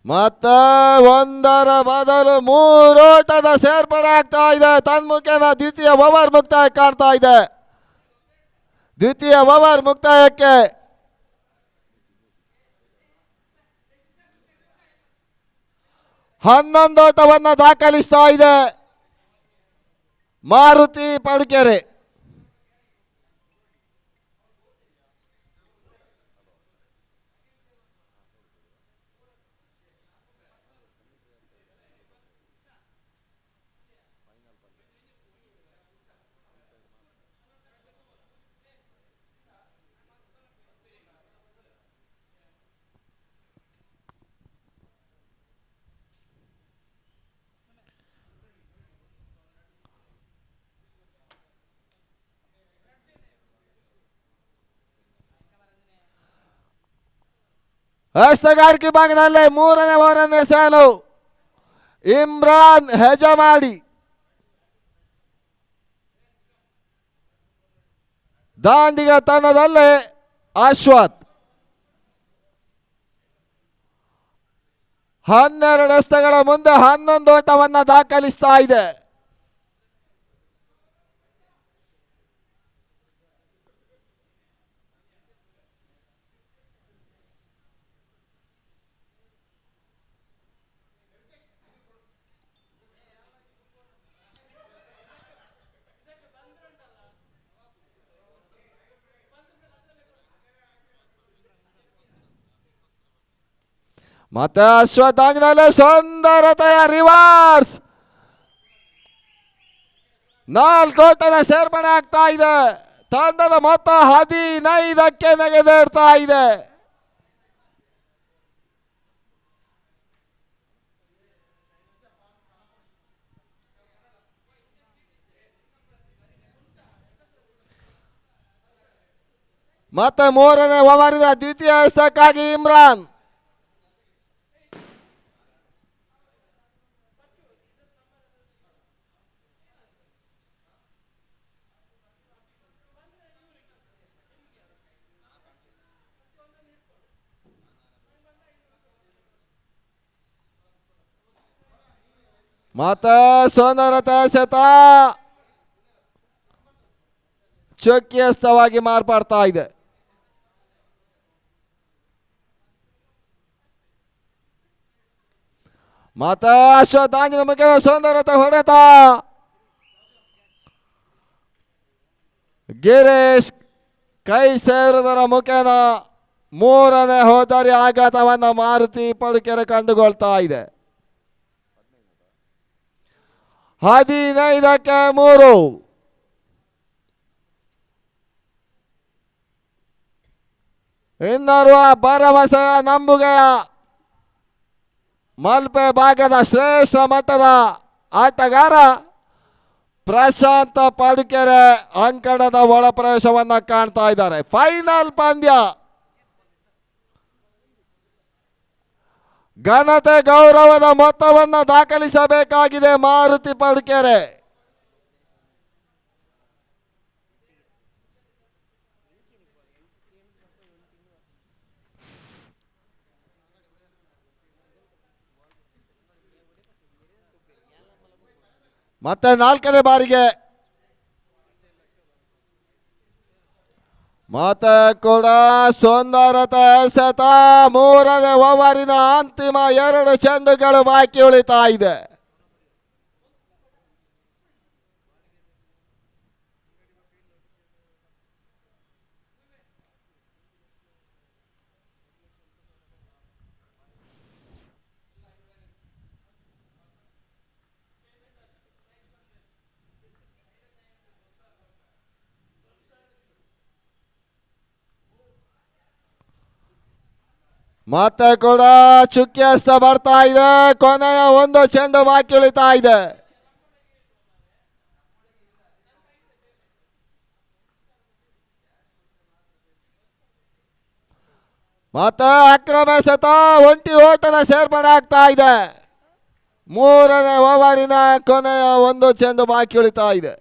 ಮತ್ತೆ 1ರ ಬದಲು 3 ಓಟದ ಸೇರ್ಪಡೆ ಆಗ್ತಾ ಇದೆ. ತನ್ಮುಖೇನ ದ್ವಿತೀಯ ಓವರ್ ಮುಕ್ತಾಯ ಕಾಣ್ತಾ ಇದೆ. ದ್ವಿತೀಯ ಓವರ್ ಮುಕ್ತಾಯಕ್ಕೆ 11 ಓಟವನ್ನು ದಾಖಲಿಸ್ತಾ ಇದೆ ಮಾರುತಿ ಪಡ್ಕೆರೆ. ಹಸ್ತಗಾರಿಕೆ ಭಾಗದಲ್ಲಿ 3ನೇ ಓವರನ್ನೇ ಸಾಲು ಇಮ್ರಾನ್ ಹೆಜಮಾಡಿ. ದಾಂಡಿಗ ತಂಡದಲ್ಲಿ ಅಶ್ವಥ್ 12 ಹಸ್ತಗಳ ಮುಂದೆ 11 ಓಟವನ್ನು ದಾಖಲಿಸ್ತಾ ಇದೆ. ಮತ್ತೆ ಅಶ್ವಥ್ ದಾಂಡಿನಲ್ಲಿ ಸೌಂದರ್ಯತೆಯ ರಿವರ್ಸ್ 4 ಓಟದ ಸೇರ್ಪಡೆ ಆಗ್ತಾ ಇದೆ. ತಂಡದ ಮೊತ್ತ 15ಕ್ಕೆ ನೆಗೆದೇರ್ತಾ ಇದೆ. ಮತ್ತೆ 3ನೇ ಓವರಿನ ದ್ವಿತೀಯ ಹಸ್ತಕ್ಕಾಗಿ ಇಮ್ರಾನ್. ಮತ್ತೆ ಸೌಂದರ್ಯತೆ ಸತ ಚೊಕ್ಕಿಯಸ್ತವಾಗಿ ಮಾರ್ಪಾಡ್ತಾ ಇದೆ. ಮತ್ತೆ ಅಶ್ವಥ್ ದಾಂಡಿನ ಮುಖ್ಯದ ಸೌಂದರ್ಯತೆ ಹೊಡೆತ ಗಿರೀಶ್ ಕೈ ಸೇರುವುದರ ಮುಖೇನ 3ನೇ ಹೋದರಿ ಆಘಾತವನ್ನು ಮಾರುತಿ ಪಡ್ಕೆರೆ ಕಂಡುಕೊಳ್ತಾ ಇದೆ. 15ಕ್ಕೆ 3. ಇನ್ನೋರ್ವ ಭರವಸೆಯ ನಂಬುಗೆಯ ಮಲ್ಪೆ ಭಾಗದ ಶ್ರೇಷ್ಠ ಮಟ್ಟದ ಆಟಗಾರ ಪ್ರಶಾಂತ ಪಡ್ಕೆರೆ ಅಂಕಣದ ಒಳ ಪ್ರವೇಶವನ್ನು ಕಾಣ್ತಾ ಇದ್ದಾರೆ. ಫೈನಲ್ ಪಂದ್ಯ ಘನತೆ ಗೌರವದ ಮೊತ್ತವನ್ನು ದಾಖಲಿಸಬೇಕಾಗಿದೆ ಮಾರುತಿ ಪಡುಕೆರೆ. ಮತ್ತೆ 4ನೇ ಬಾರಿಗೆ ಮತ್ತೆ ಕೂಡ ಸುಂದರತೆ ಎಸೆತ. 3ನೇ ಓವರಿನ ಅಂತಿಮ 2 ಚೆಂಡುಗಳು ಬಾಕಿ ಉಳಿತಾ ಇದೆ. ಮತ್ತೆ ಕೂಡ ಚುಕ್ಕಿ ಹಸ್ತ ಬರ್ತಾ ಇದೆ. ಕೊನೆಯ 1 ಚೆಂಡು ಬಾಕಿ ಉಳಿತಾ ಇದೆ. ಮತ್ತೆ ಅಕ್ರಮ ಎಸೆತ. ಒಂಟಿ ಓಟದ ಸೇರ್ಪಡೆ ಆಗ್ತಾ ಇದೆ. 3ನೇ ಓವರಿನ ಕೊನೆಯ 1 ಚೆಂಡು ಬಾಕಿ ಉಳಿತಾ ಇದೆ.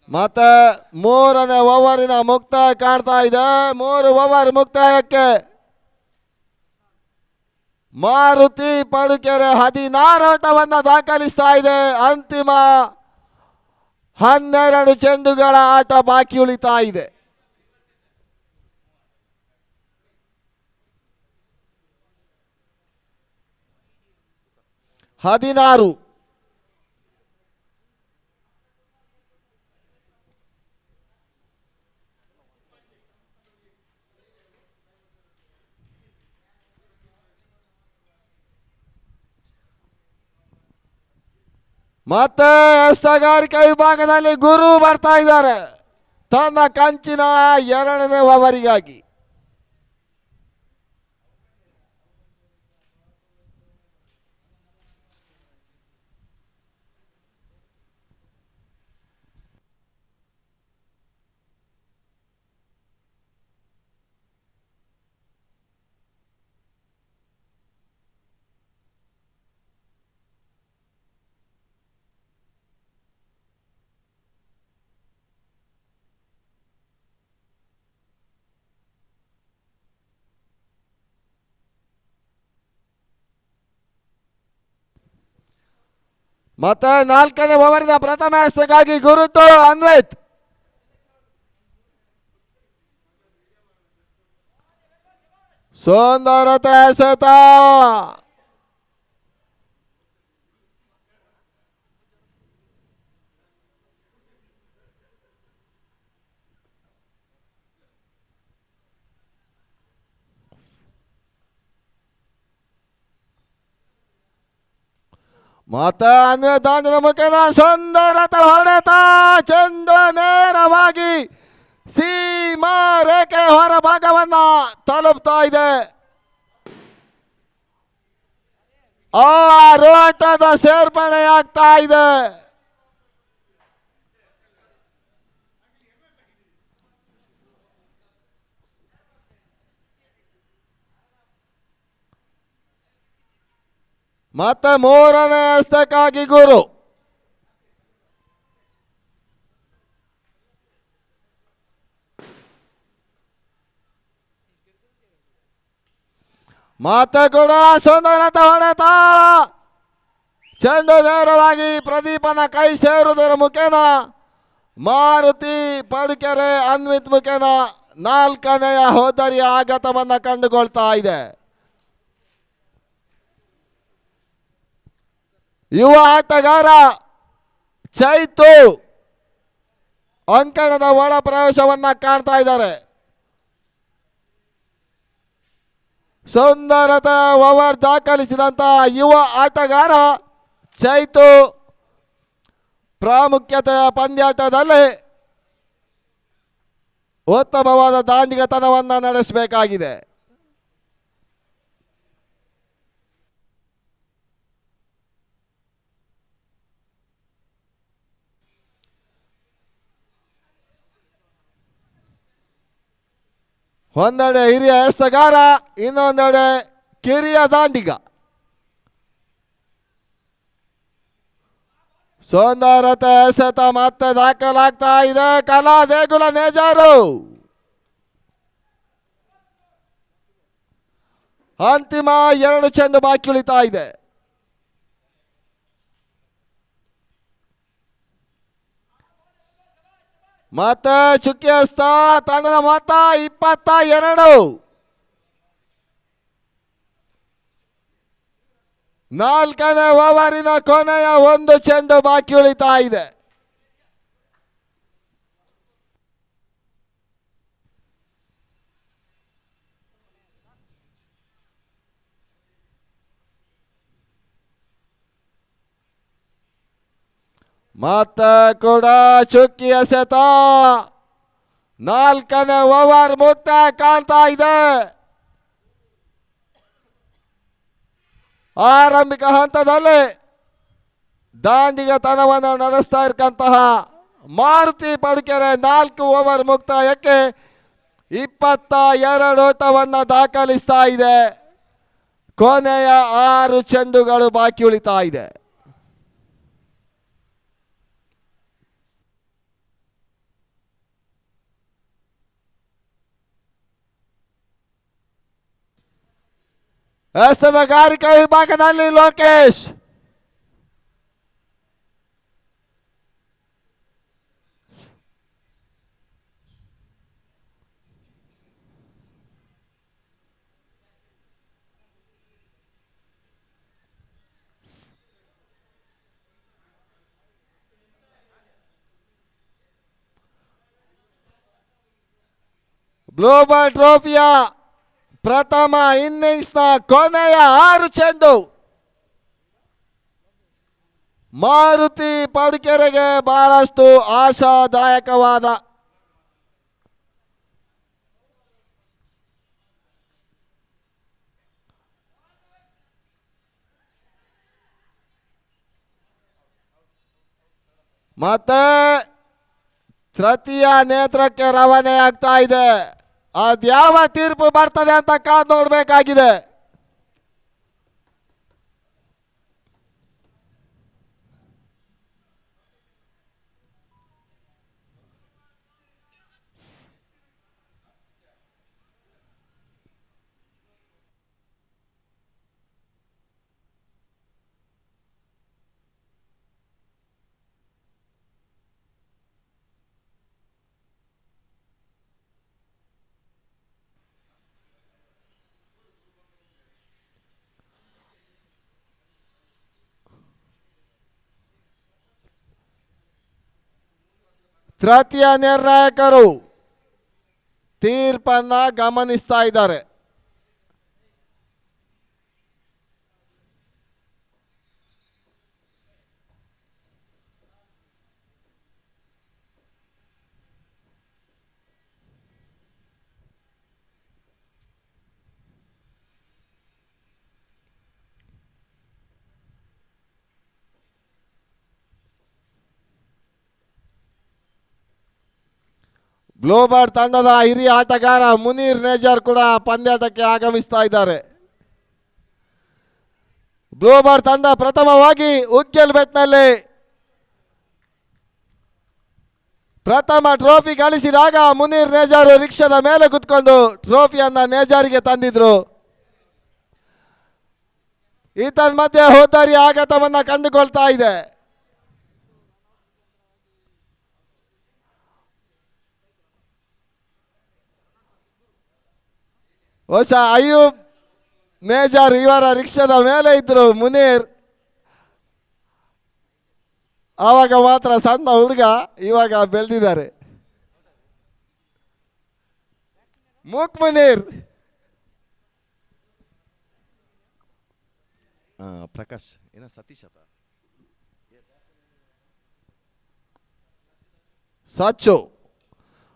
ಮತ್ತೆ 3ನೇ ಓವರಿನ ಮುಕ್ತಾಯ ಕಾಣ್ತಾ ಇದೆ. 3 ಓವರ್ ಮುಕ್ತಾಯಕ್ಕೆ ಮಾರುತಿ ಪಡುಕೆರೆ 16 ಓಟವನ್ನು ದಾಖಲಿಸ್ತಾ ಇದೆ. ಅಂತಿಮ 12 ಚೆಂಡುಗಳ ಆಟ ಬಾಕಿ ಉಳಿತಾ ಇದೆ. ಹದಿನಾರು. ಮತ್ತೆ ಹಸ್ತಗಾರಿಕೆ ವಿಭಾಗದಲ್ಲಿ ಗುರು ಬರ್ತಾ ಇದ್ದಾರೆ ತನ್ನ ಕಂಚಿನ 2ನೇ ಓವರಿಗಾಗಿ. ಮತ್ತೆ 4ನೇ ಓವರಿನ ಪ್ರಥಮ ಎಸೆತಕ್ಕಾಗಿ ಗುರುತು ಅನ್ವಿತ್. ಸುಂದರತೆ ಎಸೆತ. ಮತ್ತೆ ಅನ್ವಿತ್ ದಾಂಡಿನ ಮುಖೇನ ಸುಂದರತೆ ಹೊಡೆತ. ಚೆಂಡು ನೇರವಾಗಿ ಸೀಮಾ ರೇಖೆ ಹೊರ ಭಾಗವನ್ನ ತಲುಪ್ತಾ ಇದೆ. ಆ ರೋಟದ ಸೇರ್ಪಡೆಯಾಗ್ತಾ ಇದೆ. ಮತ್ತೆ 3ನೇ ಎಸೆತಕ್ಕಾಗಿ ಗುರು. ಮತ್ತೆ ಕೂಡ ಸುಂದರತೆ ಹೊಡೆತ. ಚೆಂಡು ನೇರವಾಗಿ ಪ್ರದೀಪನ ಕೈ ಸೇರುವುದರ ಮುಖೇನ ಮಾರುತಿ ಪಡುಕೆರೆ ಅನ್ವಿತ್ ಮುಖೇನ 4ನೇ ಹೋದರಿಯ ಆಘಾತವನ್ನು ಕಂಡುಕೊಳ್ತಾ ಇದೆ. ಯುವ ಆಟಗಾರ ಚೈತು ಅಂಕಣದ ಒಳ ಪ್ರವೇಶವನ್ನ ಕಾಣ್ತಾ ಇದ್ದಾರೆ. ಸುಂದರತೆ ಓವರ್ ದಾಖಲಿಸಿದಂತಹ ಯುವ ಆಟಗಾರ ಚೈತು ಪ್ರಾಮುಖ್ಯತೆಯ ಪಂದ್ಯಾಟದಲ್ಲಿ ಉತ್ತಮವಾದ ದಾಂಡಿಗತನವನ್ನು ನಡೆಸಬೇಕಾಗಿದೆ. ಒಂದೆಡೆ ಹಿರಿಯ ಎಸ್ತಗಾರ, ಇನ್ನೊಂದೆಡೆ ಕಿರಿಯ ದಾಂಡಿಗ. ಸುಂದರತೆ ಎಸೆತ ಮತ್ತೆ ದಾಖಲಾಗ್ತಾ ಇದೆ. ಕಲಾ ದೇಗುಲ ನೇಜಾರು ಅಂತಿಮ 2 ಚೆಂಡು ಬಾಕಿ ಉಳಿತಾ ಇದೆ. ಮತ್ತೆ ಚುಕ್ಕಿ ಎಸ್ತ ತಂಡದ ಮೊತ್ತ 22. 4ನೇ ಓವರಿನ ಕೊನೆಯ 1 ಚೆಂಡು ಬಾಕಿ ಉಳಿತಾ ಇದೆ. ಮತ್ತೆ ಕೂಡ ಚುಕ್ಕಿ ಎಸೆತ. 4ನೇ ಓವರ್ ಮುಕ್ತಾಯ ಕಾಣ್ತಾ ಇದೆ. ಆರಂಭಿಕ ಹಂತದಲ್ಲಿ ದಾಂಡಿಗತನವನ್ನು ನಡೆಸ್ತಾ ಇರ್ತಕ್ಕಂತಹ ಮಾರುತಿ ಪಡುಕೆರೆ 4 ಓವರ್ ಮುಕ್ತಾಯಕ್ಕೆ 22 ಓಟವನ್ನು ದಾಖಲಿಸ್ತಾ ಇದೆ. ಕೊನೆಯ 6 ಚೆಂಡುಗಳು ಬಾಕಿ ಉಳಿತಾ ಇದೆ. ಎಸ್ತದ ಗಾರಿಕಾ ವಿಭಾಗದಲ್ಲಿ ಲೋಕೇಶ್, ಗ್ಲೋಬಲ್ ಟ್ರೋಫಿಯ ಪ್ರಥಮ ಇನ್ನಿಂಗ್ಸ್ನ ಕೊನೆಯ 6 ಚೆಂಡು ಮಾರುತಿ ಪಡುಕೆರೆಗೆ ಬಹಳಷ್ಟು ಆಶಾದಾಯಕವಾದ ಮತ್ತೆ ತೃತೀಯ ನೇತ್ರಕ್ಕೆ ರವಾನೆ ಆಗ್ತಾ ಇದೆ. ಅದ್ಯಾವ ತೀರ್ಪು ಬರ್ತದೆ ಅಂತ ಕಾದು ನೋಡಬೇಕಾಗಿದೆ. ತೃತೀಯ ನಿರ್ಣಾಯಕರು ತೀರ್ಪನ್ನ ಗಮನಿಸ್ತಾ ಇದ್ದಾರೆ. ಗ್ಲೋಬಲ್ ತಂಡದ ಹಿರಿಯ ಆಟಗಾರ ಮುನೀರ್ ನೇಜರ್ ಕೂಡ ಪಂದ್ಯಾಟಕ್ಕೆ ಆಗಮಿಸ್ತಾ ಇದ್ದಾರೆ. ಗ್ಲೋಬಲ್ ತಂಡ ಪ್ರಥಮವಾಗಿ ಉಗ್ಗೆಲ್ ಬೆಟ್ನಲ್ಲಿ ಪ್ರಥಮ ಟ್ರೋಫಿ ಗಳಿಸಿದಾಗ ಮುನೀರ್ ನೇಜರ್ ರಿಕ್ಷಾದ ಮೇಲೆ ಕುತ್ಕೊಂಡು ಟ್ರೋಫಿಯನ್ನ ನೇಜಾರಿಗೆ ತಂದಿದ್ರು. ಈತನ ಮಧ್ಯೆ ಹೋದಾರಿ ಆಘಾತವನ್ನ ಕಂಡುಕೊಳ್ತಾ ಇದೆ. ಹೊಸ ಅಯ್ಯೂಬ್ ನೇಜರ್ ಇವರ ರಿಕ್ಷಾದ ಮೇಲೆ ಇದ್ರು ಮುನೀರ್. ಆವಾಗ ಮಾತ್ರ ಸಣ್ಣ ಹುಡುಗ, ಇವಾಗ ಬೆಳೆದಿದ್ದಾರೆ. ಮೂಕ್ ಮುನೀರ್, ಪ್ರಕಾಶ್ ಏನ ಸತೀಶ್ ಅತ ಸಚ್ಚು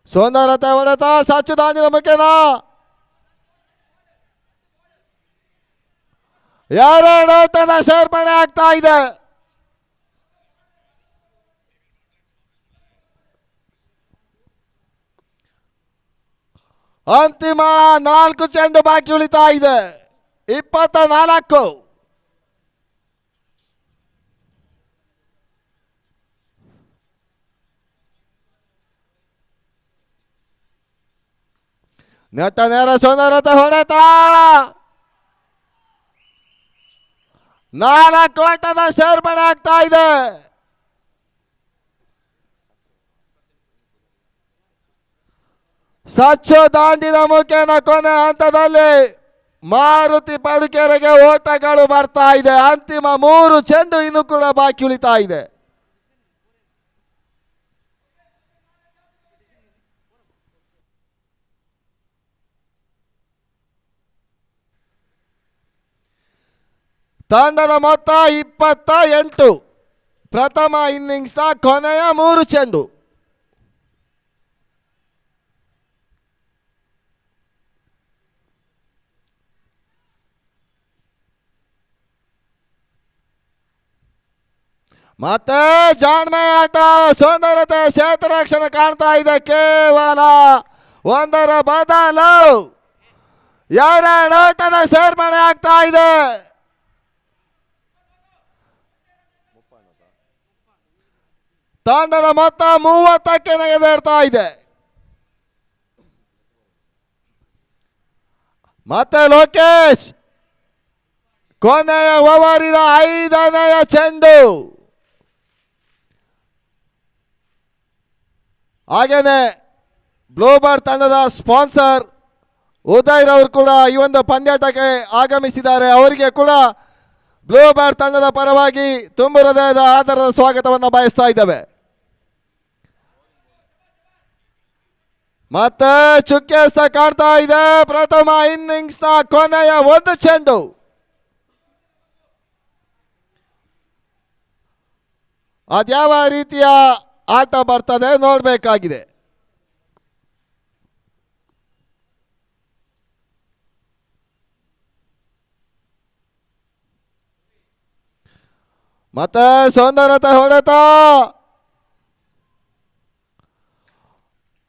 ಸುಂದರತೆ ಹೊಡೆತ. ಸಚ್ಚು ದಾಂಡಿನ ಮುಖೇನ 2 ಓಟದ ಸೇರ್ಪಡೆ ಆಗ್ತಾ ಇದೆ. ಅಂತಿಮ 4 ಚೆಂಡು ಬಾಕಿ ಉಳಿತಾ ಇದೆ. 24. ನೆಟ್ಟ ನೇರ ಸುಂದರತೆ ಹೊಡೆತ 4 ಓಟದ ಸೇರ್ಪಡೆ ಆಗ್ತಾ ಇದೆ. ಸಚ್ಚು ದಾಂಡಿನ ಮುಖೇನ ಕೊನೆ ಹಂತದಲ್ಲಿ ಮಾರುತಿ ಪಡುಕೆರೆಗೆ ಓಟಗಳು ಬರ್ತಾ ಇದೆ. ಅಂತಿಮ 3 ಚೆಂಡು ಇನ್ನು ಕೂಡ ಬಾಕಿ ಉಳಿತಾ ಇದೆ. ತಂಡದ ಮೊತ್ತ 28. ಪ್ರಥಮ ಇನ್ನಿಂಗ್ಸ್ನ ಕೊನೆಯ 3 ಚೆಂಡು. ಮತ್ತೆ ಜಾಣ್ಮೆ ಆಟ, ಸುಂದರತೆ ಕ್ಷೇತ್ರರಕ್ಷಣೆ ಕಾಣ್ತಾ ಇದೆ. ಕೇವಲ 1ರ ಬದಲು 2 ಓಟದ ಸೇರ್ಪಡೆ ಆಗ್ತಾ ಇದೆ. ತಂಡದ ಮೊತ್ತ 30ಕ್ಕೆ ನೆಗೆದೇರ್ತಾ ಇದೆ. ಮತ್ತೆ ಲೋಕೇಶ್ ಕೊನೆಯ ಓವರಿನ 5ನೇ ಚೆಂಡು. ಹಾಗೇನೆ ಬ್ಲೂಬರ್ಡ್ ತಂಡದ ಸ್ಪಾನ್ಸರ್ ಉದಯ್ ರವರು ಕೂಡ ಈ ಒಂದು ಪಂದ್ಯಾಟಕ್ಕೆ ಆಗಮಿಸಿದ್ದಾರೆ. ಅವರಿಗೆ ಕೂಡ ಬ್ಲೂಬರ್ಡ್ ತಂಡದ ಪರವಾಗಿ ತುಂಬು ಹೃದಯದ ಆಧಾರದ ಸ್ವಾಗತವನ್ನು ಬಯಸ್ತಾ ಇದ್ದೇವೆ. ಮತ್ತೆ ಚುಕ್ಕೆಸ್ತ ಕಾಡ್ತಾ ಇದೆ. ಪ್ರಥಮ ಇನ್ನಿಂಗ್ಸ್ನ ಕೊನೆಯ 1 ಚೆಂಡು. ಅದ್ಯಾವ ರೀತಿಯ ಆಟ ಬರ್ತದೆ ನೋಡಬೇಕಾಗಿದೆ. ಮತ್ತೆ ಸುಂದರತೆ ಹೊಡೆತ,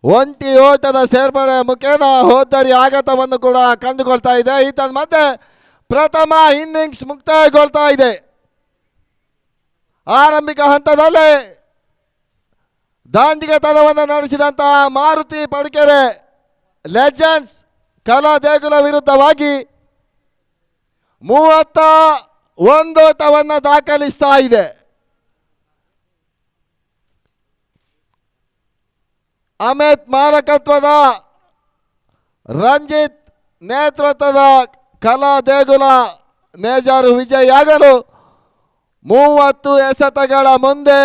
ಒಂಟಿ ಓಟದ ಸೇರ್ಪಡೆ ಮುಖೇನ ಹೋದ್ದರಿ ಆಘಾತವನ್ನು ಕೂಡ ಕಂಡುಕೊಳ್ತಾ ಇದೆ. ಈತನ ಮಧ್ಯೆ ಪ್ರಥಮ ಇನ್ನಿಂಗ್ಸ್ ಮುಕ್ತಾಯಗೊಳ್ತಾ ಇದೆ. ಆರಂಭಿಕ ಹಂತದಲ್ಲಿ ದಾಂಡಿಗೆತನವನ್ನು ನಡೆಸಿದಂತಹ ಮಾರುತಿ ಪಡುಕೆರೆ ಲೆಜೆಂಡ್ಸ್ ಕಲಾ ದೇಗುಲ ವಿರುದ್ಧವಾಗಿ 31 ಓಟವನ್ನು ದಾಖಲಿಸ್ತಾ ಇದೆ. ಅಮಿತ್ ಮಾಲಕತ್ವದ ರಂಜಿತ್ ನೇತೃತ್ವದ ಕಲಾ ದೇಗುಲ ಮೇಜಾರು ವಿಜಯಿಯಾಗಲು 30 ಎಸೆತಗಳ ಮುಂದೆ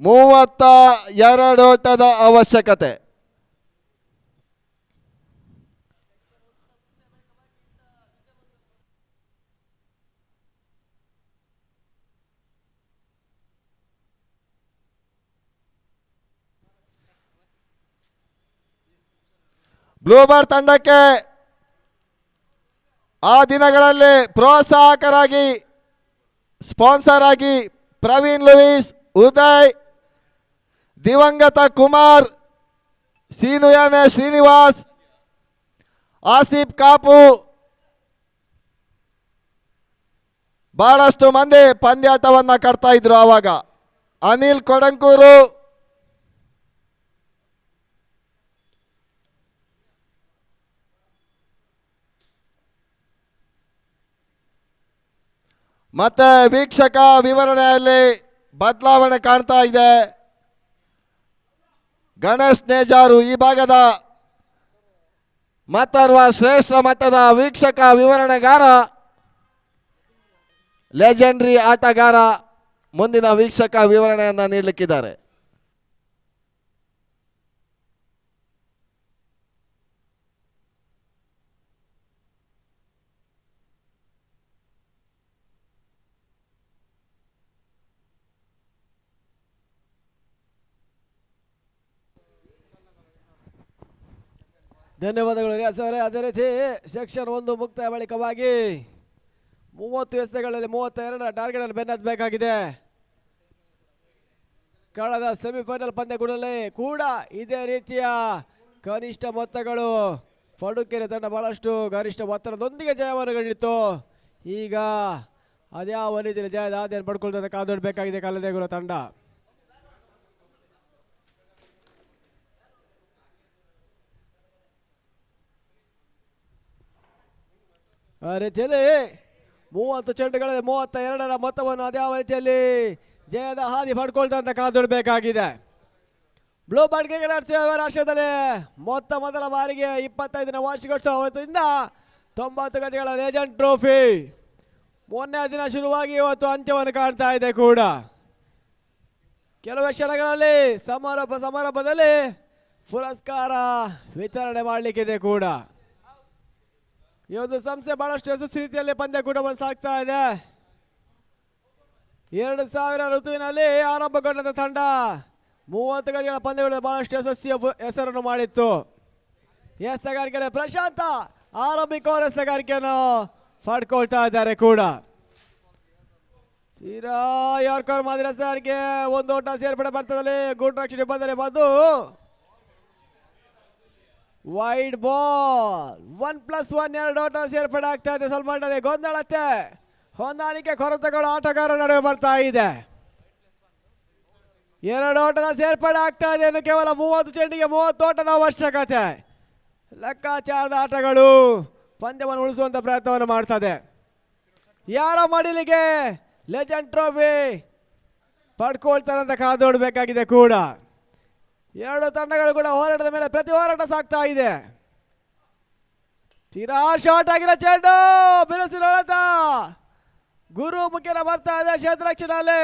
32 ಓಟದ ಅವಶ್ಯಕತೆ. ಬ್ಲೂಬರ್ಡ್ ತಂಡಕ್ಕೆ ಆ ದಿನಗಳಲ್ಲಿ ಪ್ರೋತ್ಸಾಹಕರಾಗಿ ಸ್ಪಾನ್ಸರ್ ಆಗಿ ಪ್ರವೀಣ್ ಲೂಯಿಸ್, ಉದಯ್, ದಿವಂಗತ ಕುಮಾರ್, ಸೀನುಯಾನೆ ಶ್ರೀನಿವಾಸ್, ಆಸಿಫ್ ಕಾಪು ಬಹಳಷ್ಟು ಮಂದಿ ಪಂದ್ಯಾಟವನ್ನು ಕಟ್ತಾ ಇದ್ರು. ಆವಾಗ ಅನಿಲ್ ಕೊಡಂಕೂರು, ಮತ್ತೆ ವೀಕ್ಷಕ ವಿವರಣೆಯಲ್ಲಿ ಬದಲಾವಣೆ ಕಾಣ್ತಾ ಇದೆ. ಗಣೇಶ್ ನೇಜಾರು ಈ ಭಾಗದ ಮತ್ತರ್ವ ಶ್ರೇಷ್ಠ ಮಟ್ಟದ ವೀಕ್ಷಕ ವಿವರಣೆಗಾರ, ಲೆಜೆಂಡ್ರಿ ಆಟಗಾರ ಮುಂದಿನ ವೀಕ್ಷಕ ವಿವರಣೆಯನ್ನು ನೀಡಲಿಕ್ಕಿದ್ದಾರೆ. ಧನ್ಯವಾದಗಳು ರಿಯಾಸ್ ಅವರೇ. ಅದೇ ರೀತಿ ಸೆಕ್ಷನ್ 1 ಮುಕ್ತಾಯ ಬಳಿಕವಾಗಿ 30 ಎಸೆತಗಳಲ್ಲಿ 32 ಟಾರ್ಗೆಟ್ ಅನ್ನು ಬೆನ್ನತ್ತಬೇಕಾಗಿದೆ. ಕಳೆದ ಸೆಮಿಫೈನಲ್ ಪಂದ್ಯಗಳಲ್ಲಿ ಕೂಡ ಇದೇ ರೀತಿಯ ಕನಿಷ್ಠ ಮೊತ್ತಗಳು ಪಡುಕೆರೆ ತಂಡ ಬಹಳಷ್ಟು ಗರಿಷ್ಠ ಮೊತ್ತದೊಂದಿಗೆ ಜಯವನ್ನು ಗಳಿತ್ತು. ಈಗ ಅದ್ಯಾವ ರೀತಿಯಲ್ಲಿ ಜಯದ ಆದಿಯನ್ನು ಪಡ್ಕೊಳ್ತದೆ ಕಾದೊಡ್ಬೇಕಾಗಿದೆ ಕಲ್ಲದೇಗುಲ ತಂಡ. ಆ ರೀತಿಯಲ್ಲಿ 30 ಚೆಂಡುಗಳಲ್ಲಿ 32ರ ಮೊತ್ತವನ್ನು ಅದ್ಯಾವ ರೀತಿಯಲ್ಲಿ ಜಯದ ಹಾದಿ ಪಡ್ಕೊಳ್ತಾ ಕಾದೊಡ್ಬೇಕಾಗಿದೆ. ಬ್ಲೂ ಬರ್ಡ್ ಕ್ರಿಕೆಟ್ ರಾಷ್ಟ್ರದಲ್ಲಿ ಮೊದಲ ಬಾರಿಗೆ 25ನೇ ವಾರ್ಷಿಕೋತ್ಸವದಿಂದ 90 ಗಜಗಳ ಲೆಜೆಂಡ್ ಟ್ರೋಫಿ ಮೊನ್ನೆ ದಿನ ಶುರುವಾಗಿ ಇವತ್ತು ಅಂತ್ಯವನ್ನು ಕಾಣ್ತಾ ಇದೆ ಕೂಡ. ಕೆಲವೇ ಕ್ಷಣಗಳಲ್ಲಿ ಸಮಾರಂಭದಲ್ಲಿ ಪುರಸ್ಕಾರ ವಿತರಣೆ ಮಾಡಲಿಕ್ಕಿದೆ ಕೂಡ. ಈ ಒಂದು ಸಂಸ್ಥೆ ಬಹಳಷ್ಟು ಯಶಸ್ವಿ ರೀತಿಯಲ್ಲಿ ಪಂದ್ಯ ಕೂಟವನ್ನು ಸಾಗ್ತಾ ಇದೆ. 2000 ಋತುವಿನಲ್ಲಿ ಆರಂಭಗೊಂಡ ತಂಡ 30 ಗಜಗಳ ಪಂದ್ಯಗಳು ಬಹಳಷ್ಟು ಯಶಸ್ವಿಯ ಹೆಸರನ್ನು ಮಾಡಿತ್ತು. ಎಸಗಾರಿಕೆಯಲ್ಲಿ ಪ್ರಶಾಂತ ಆರಂಭಿಕ ಎಸಗಾರಿಕೆಯನ್ನು ಪಡ್ಕೊಳ್ತಾ ಇದ್ದಾರೆ ಕೂಡ. ತೀರಾ ಯಾರ್ಕರ್ ಮಾದರಿ ಎಸಗಾರಿಕೆ ಒಂದು ಓಟ ಸೇರ್ಪಡೆ ಬರ್ತದಲ್ಲಿ ಗುಡ್ ರಕ್ಷಣೆ ಬಂದರೆ ಬಂದು ವೈಡ್ ಬಾಲ್ 1+1 2 ಓಟ ಸೇರ್ಪಡೆ ಆಗ್ತಾ ಇದೆ. ಸಲ್ಮಾನ್ನಲ್ಲಿ ಗೊಂದಳತೆ ಹೊಂದಾಣಿಕೆ ಕೊರತೆಗಳು ಆಟಗಾರ ನಡುವೆ ಬರ್ತಾ ಇದೆ. 2 ಓಟದ ಸೇರ್ಪಡೆ ಆಗ್ತಾ ಇದೆ. ಇನ್ನು ಕೇವಲ 30 ಚೆಂಡಿಗೆ 30 ಓಟದ ಅವಶ್ಯಕತೆ. ಲೆಕ್ಕಾಚಾರದ ಆಟಗಳು ಪಂದ್ಯವನ್ನು ಉಳಿಸುವಂತ ಪ್ರಯತ್ನವನ್ನು ಮಾಡ್ತದೆ. ಯಾರ ಮಡಿಲಿಗೆ ಲೆಜೆಂಡ್ ಟ್ರೋಫಿ ಪಡ್ಕೊಳ್ತಾರೆ ಅಂತ ಕಾದೋಡ್ಬೇಕಾಗಿದೆ ಕೂಡ. 2 ತಂಡಗಳು ಕೂಡ ಹೋರಾಟದ ಮೇಲೆ ಪ್ರತಿ ಹೋರಾಟ ಸಾಗ್ತಾ ಇದೆ. ತೀರಾ ಶಾರ್ಟ್ ಆಗಿರೋ ಚೆಂಡು ಬಿರುಸಿನ ಹೊಡೆತ ಗುರು ಮುಖ್ಯನ ಬರ್ತಾ ಇದೆ. ಕ್ಷೇತ್ರರಕ್ಷಣೆಯಲ್ಲಿ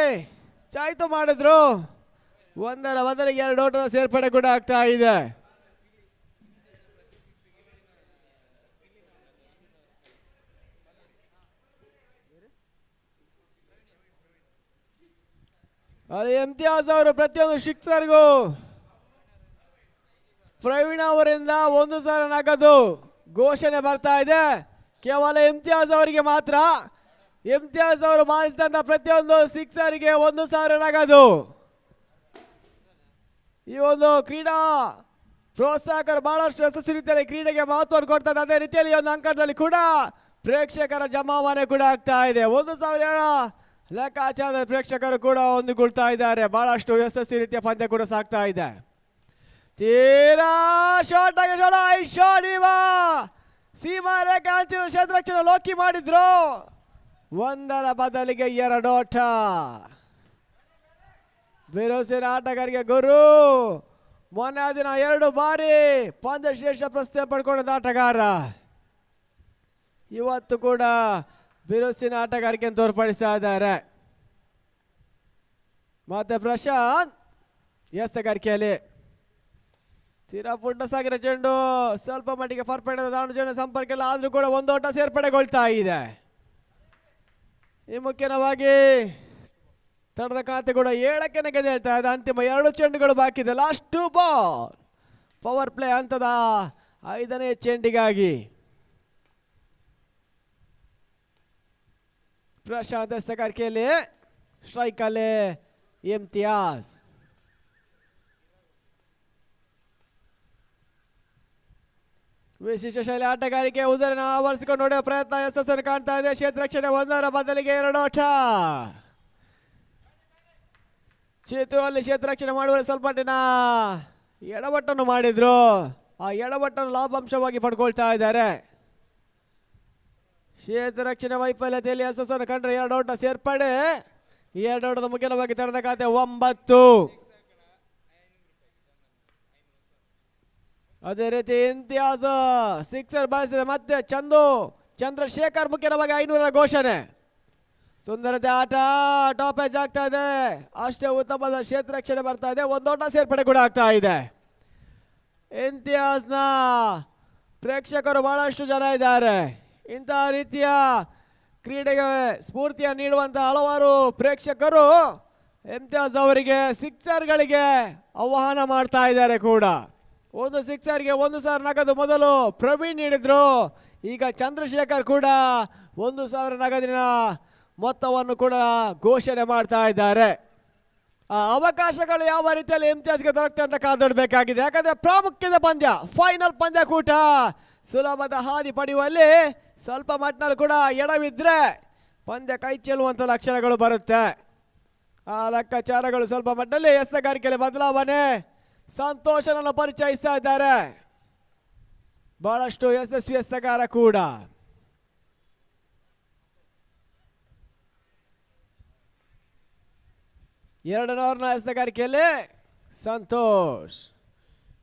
ಚಾಯ್ತು ಮಾಡಿದ್ರು. 1ರ ಬದಲಿಗೆ 2 ಓಟದ ಸೇರ್ಪಡೆ ಕೂಡ ಆಗ್ತಾ ಇದೆ. ಅಲ್ಲಿ ಇಮ್ತಿಯಾಜ್ ಅವರು ಪ್ರತಿಯೊಂದು ಶಿಕ್ಷಕರಿಗೂ ಪ್ರವೀಣ್ ಅವರಿಂದ 1,000 ನಗದು ಘೋಷಣೆ ಬರ್ತಾ ಇದೆ. ಕೇವಲ ಇಮ್ತಿಯಾಜ್ ಅವರಿಗೆ ಮಾತ್ರ. ಇಮ್ತಿಯಾಜ್ ಅವರು ಬಾಧಿಸಿದಂತ ಪ್ರತಿಯೊಂದು ಸಿಕ್ಸರಿಗೆ 1,000 ನಗದು. ಈ ಒಂದು ಕ್ರೀಡಾ ಪ್ರೋತ್ಸಾಹಕರು ಬಹಳಷ್ಟು ಯಶಸ್ವಿ ರೀತಿಯಲ್ಲಿ ಕ್ರೀಡೆಗೆ ಮಹತ್ವವನ್ನು ಕೊಡ್ತಾರೆ. ಅದೇ ರೀತಿಯಲ್ಲಿ ಒಂದು ಅಂಕಣದಲ್ಲಿ ಕೂಡ ಪ್ರೇಕ್ಷಕರ ಜಮಾವಣೆ ಕೂಡ ಆಗ್ತಾ ಇದೆ. 1,000 ಲೆಕ್ಕಾಚಾರದ ಪ್ರೇಕ್ಷಕರು ಕೂಡ ಒಂದುಗೂಡ್ತಾ ಇದ್ದಾರೆ. ಬಹಳಷ್ಟು ಯಶಸ್ವಿ ರೀತಿಯ ಪಂದ್ಯ ಕೂಡ ಸಾಗ್ತಾ ಇದೆ. ತೀರಾ ಶಾರ್ಟ್ ಆಗಿ ಸೀಮಾ ರೇಖೆ ಅಂಚಿನ ಕ್ಷೇತ್ರರಕ್ಷಣೆ ಲೋಕಿ ಮಾಡಿದ್ರು. 1ರ ಬದಲಿಗೆ 2 ಓಟ. ಬಿರುಸಿನ ಆಟಗಾರಿಗೆ ಗುರು ಮೊನ್ನೆ ದಿನ 2 ಬಾರಿ ಪಂದ್ಯ ಶ್ರೇಷ್ಠ ಪ್ರಶಸ್ತಿ ಪಡ್ಕೊಂಡ ಆಟಗಾರ. ಇವತ್ತು ಕೂಡ ಬಿರುಸಿನ ಆಟಗಾರಿಕೆಯನ್ನು ತೋರ್ಪಡಿಸ್ತಾ ಇದ್ದಾರೆ. ಮತ್ತೆ ಪ್ರಶಾಂತ್ ಎಸಗಾರಿಕೆಯಲ್ಲಿ ತೀರಾ ಪುಟ್ಟ ಸಾಗಿರೋ ಚೆಂಡು ಸ್ವಲ್ಪ ಮಟ್ಟಿಗೆ ಪರ್ಫೆಕ್ಟ್ ದಾಂಡು ಚೆಂಡು ಸಂಪರ್ಕ ಇಲ್ಲ. ಆದ್ರೂ ಕೂಡ 1 ಓಟ ಸೇರ್ಪಡೆಗೊಳ್ತಾ ಇದೆ. ಈ ಮುಖ್ಯವಾಗಿ ತಂಡದ ಖಾತೆ ಕೂಡ 7ಕ್ಕೆ ನೆಗೆದು ಹೇಳ್ತಾ ಇದೆ. ಅಂತಿಮ 2 ಚೆಂಡುಗಳು ಬಾಕಿ ಇದೆ. ಲಾಸ್ಟ್ 2 ಬಾಲ್ ಪವರ್ ಪ್ಲೇ ಹಂತದ 5ನೇ ಚೆಂಡಿಗಾಗಿ ಪ್ರಶಾಂತ್ ಎಸಗಾರಿಕೆಯಲ್ಲಿ ಸ್ಟ್ರೈಕ್ ಅಲ್ಲಿ ಇಮ್ತಿಯಾಜ್. ವಿಶಿಷ್ಟ ಶೈಲಿ ಆಟಗಾರಿಕೆ ಉದರನ ಆವರಿಸಿಕೊಂಡು ನೋಡುವ ಪ್ರಯತ್ನ ಯಶಸ್ಸನ್ನು ಕಾಣ್ತಾ ಇದೆ. ಕ್ಷೇತ್ರರಕ್ಷಣೆ 1ರ ಬದಲಿಗೆ 2 ಓಟ. ಚೇತು ಅಲ್ಲಿ ಕ್ಷೇತ್ರರಕ್ಷಣೆ ಮಾಡುವಲ್ಲಿ ಸ್ವಲ್ಪ ಮಟ್ಟಿನ ಎಡವಟ್ಟನ್ನು ಮಾಡಿದ್ರು. ಆ ಎಡವಟ್ಟನ್ನು ಲಾಭಾಂಶವಾಗಿ ಪಡ್ಕೊಳ್ತಾ ಇದ್ದಾರೆ. ಕ್ಷೇತ್ರರಕ್ಷಣೆ ವೈಫಲ್ಯತೆಯಲ್ಲಿ ಯಶಸ್ಸನ್ನು ಕಂಡ್ರೆ 2 ಓಟ ಸೇರ್ಪಡೆ. 2 ಓಟದ ಮುಖ್ಯವಾಗಿ ತಂಡದ ಖಾತೆ 9. ಅದೇ ರೀತಿ ಇಮ್ತಿಯಾಜ್ ಸಿಕ್ಸರ್ ಬಾರಿಸಿದೆ. ಮತ್ತೆ ಚಂದ್ರಶೇಖರ್ ಮುಖ್ಯವಾಗಿ 500ರ ಘೋಷಣೆ. ಸುಂದರತೆ ಆಟ ಟಾಪ್ ಎಜ್ ಆಗ್ತಾ ಇದೆ. ಅಷ್ಟೇ ಉತ್ತಮವಾದ ಕ್ಷೇತ್ರರಕ್ಷಣೆ ಬರ್ತಾ ಇದೆ. 1 ಓಟ ಸೇರ್ಪಡೆ ಕೂಡ ಆಗ್ತಾ ಇದೆ. ಇಮ್ತಿಯಾಜ್ನ ಪ್ರೇಕ್ಷಕರು ಬಹಳಷ್ಟು ಜನ ಇದ್ದಾರೆ. ಇಂತಹ ರೀತಿಯ ಕ್ರೀಡೆಗೆ ಸ್ಫೂರ್ತಿಯ ನೀಡುವಂತಹ ಹಲವಾರು ಪ್ರೇಕ್ಷಕರು ಇಮ್ತಿಯಾಜ್ ಅವರಿಗೆ ಸಿಕ್ಸರ್ಗಳಿಗೆ ಆಹ್ವಾನ ಮಾಡ್ತಾ ಇದ್ದಾರೆ ಕೂಡ. 1 ಸಿಕ್ಸರ್ಗೆ 1,000 ನಗದು ಮೊದಲು ಪ್ರವೀಣ್ ನೀಡಿದ್ರು. ಈಗ ಚಂದ್ರಶೇಖರ್ ಕೂಡ 1,000 ನಗದಿನ ಮೊತ್ತವನ್ನು ಕೂಡ ಘೋಷಣೆ ಮಾಡ್ತಾ ಇದ್ದಾರೆ. ಆ ಅವಕಾಶಗಳು ಯಾವ ರೀತಿಯಲ್ಲಿ ಇಮ್ತಿಯಾಜ್ಗೆ ದೊರಕುತ್ತೆ ಅಂತ ಕಾದೊಡ್ಬೇಕಾಗಿದೆ. ಯಾಕಂದ್ರೆ ಪ್ರಾಮುಖ್ಯದ ಪಂದ್ಯ, ಫೈನಲ್ ಪಂದ್ಯಕೂಟ. ಸುಲಭದ ಹಾದಿ ಪಡೆಯುವಲ್ಲಿ ಸ್ವಲ್ಪ ಮಟ್ಟಿನಲ್ಲಿ ಕೂಡ ಎಡವಿದ್ರೆ ಪಂದ್ಯ ಕೈ ಚೆಲ್ಲುವಂತ ಲಕ್ಷಣಗಳು ಬರುತ್ತೆ. ಆ ಲೆಕ್ಕಾಚಾರಗಳು ಸ್ವಲ್ಪ ಮಟ್ಟಿನಲ್ಲಿ ಎಸೆಗಾರಿಕೆಯಲ್ಲಿ ಬದಲಾವಣೆ ಸಂತೋಷನನ್ನು ಪರಿಚಯಿಸ್ತಾ ಇದ್ದಾರೆ. ಬಹಳಷ್ಟು ಯಶಸ್ವಿ ಎಸೆಗಾರ ಕೂಡ. ಎರಡನೇ ಓವರ್ನ ಎಸೆಗಾರಿಕೆಯಲ್ಲಿ ಸಂತೋಷ್.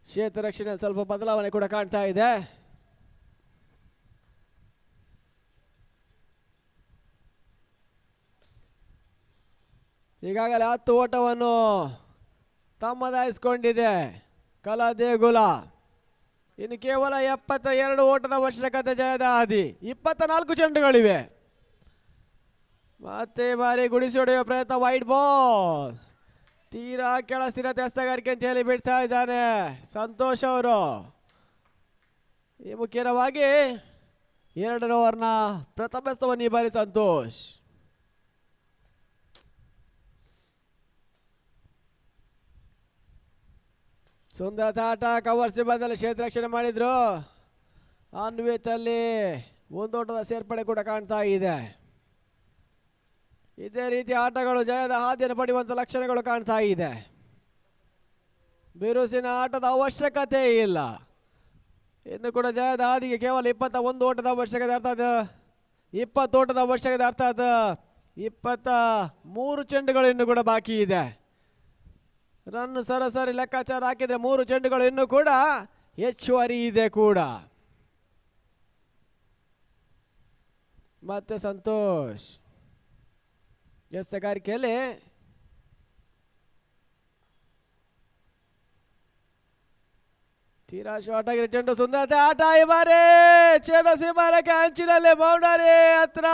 ಕ್ಷೇತ್ರ ರಕ್ಷಣೆಯಲ್ಲಿ ಸ್ವಲ್ಪ ಬದಲಾವಣೆ ಕೂಡ ಕಾಣ್ತಾ ಇದೆ. ಈಗಾಗಲೇ 10 ಓಟವನ್ನು ತಮ್ಮದಾಯಿಸಿಕೊಂಡಿದೆ ಕಲಾ ದೇಗುಲ. ಇನ್ನು ಕೇವಲ 72 ಓಟದ ಅವಶ್ಯಕತೆ ಜಯದ ಹಾದಿ. 24 ಚೆಂಡುಗಳಿವೆ. ಮತ್ತೆ ಬಾರಿ ಗುಡಿಸಿ ಹೊಡೆಯುವ ಪ್ರಯತ್ನ, ವೈಡ್ ಬಾಲ್ ತೀರಾ ಕೆಳ ಸ್ಥಿರತೆ ಎಸೆಗಾರಿಕೆ ಅಂತ ಹೇಳಿ ಬಿಡ್ತಾ ಇದ್ದಾನೆ ಸಂತೋಷ್ ಅವರು. ಈ ಮುಖ್ಯವಾಗಿ 2ನೇ ಓವರ್ನ ಪ್ರಥಮ ಎಸೆತವನ್ನು ಈ ಬಾರಿ ಸಂತೋಷ್. ಸುಂದರ ಆಟ, ಕವರ್ಸಿ ಬದಲು ಕ್ಷೇತ್ರ ರಕ್ಷಣೆ ಮಾಡಿದ್ರು. ಅನ್ವಿತ್ ಅಲ್ಲಿ ಒಂದೋಟದ ಸೇರ್ಪಡೆ ಕೂಡ ಕಾಣ್ತಾ ಇದೆ. ಇದೇ ರೀತಿ ಆಟಗಳು ಜಯದ ಹಾದಿಯನ್ನು ಪಡೆಯುವಂತ ಲಕ್ಷಣಗಳು ಕಾಣ್ತಾ ಇದೆ. ಬಿರುಸಿನ ಆಟದ ಅವಶ್ಯಕತೆ ಇಲ್ಲ. ಇನ್ನು ಕೂಡ ಜಯದ ಹಾದಿಗೆ ಕೇವಲ 21 ಓಟದ ಅವಶ್ಯಕತೆ, ಅರ್ಥಾತ್ 20 ಓಟದ ಅವಶ್ಯಕತೆ, ಅರ್ಥಾತ್ 23 ಚೆಂಡುಗಳು ಇನ್ನು ಕೂಡ ಬಾಕಿ ಇದೆ. ರನ್ ಸರಾಸರಿ ಲೆಕ್ಕಾಚಾರ ಹಾಕಿದ್ರೆ 3 ಚೆಂಡುಗಳು ಇನ್ನು ಕೂಡ ಹೆಚ್ಚುವರಿ ಇದೆ ಕೂಡ. ಮತ್ತೆ ಸಂತೋಷ್ ಎಸೆಗಾರಿಕೆಯಲ್ಲಿ ತೀರಾ ಶಾರ್ಟ್ ಆಗಿರೋ ಚೆಂಡು. ಸುಂದರತೆ ಆಟ ಈ ಬಾರಿ ಚೆಂಡು ಸೀಮಾರಕ್ಕೆ ಅಂಚಿನಲ್ಲಿ ಬೌಂಡರಿ ಹತ್ರ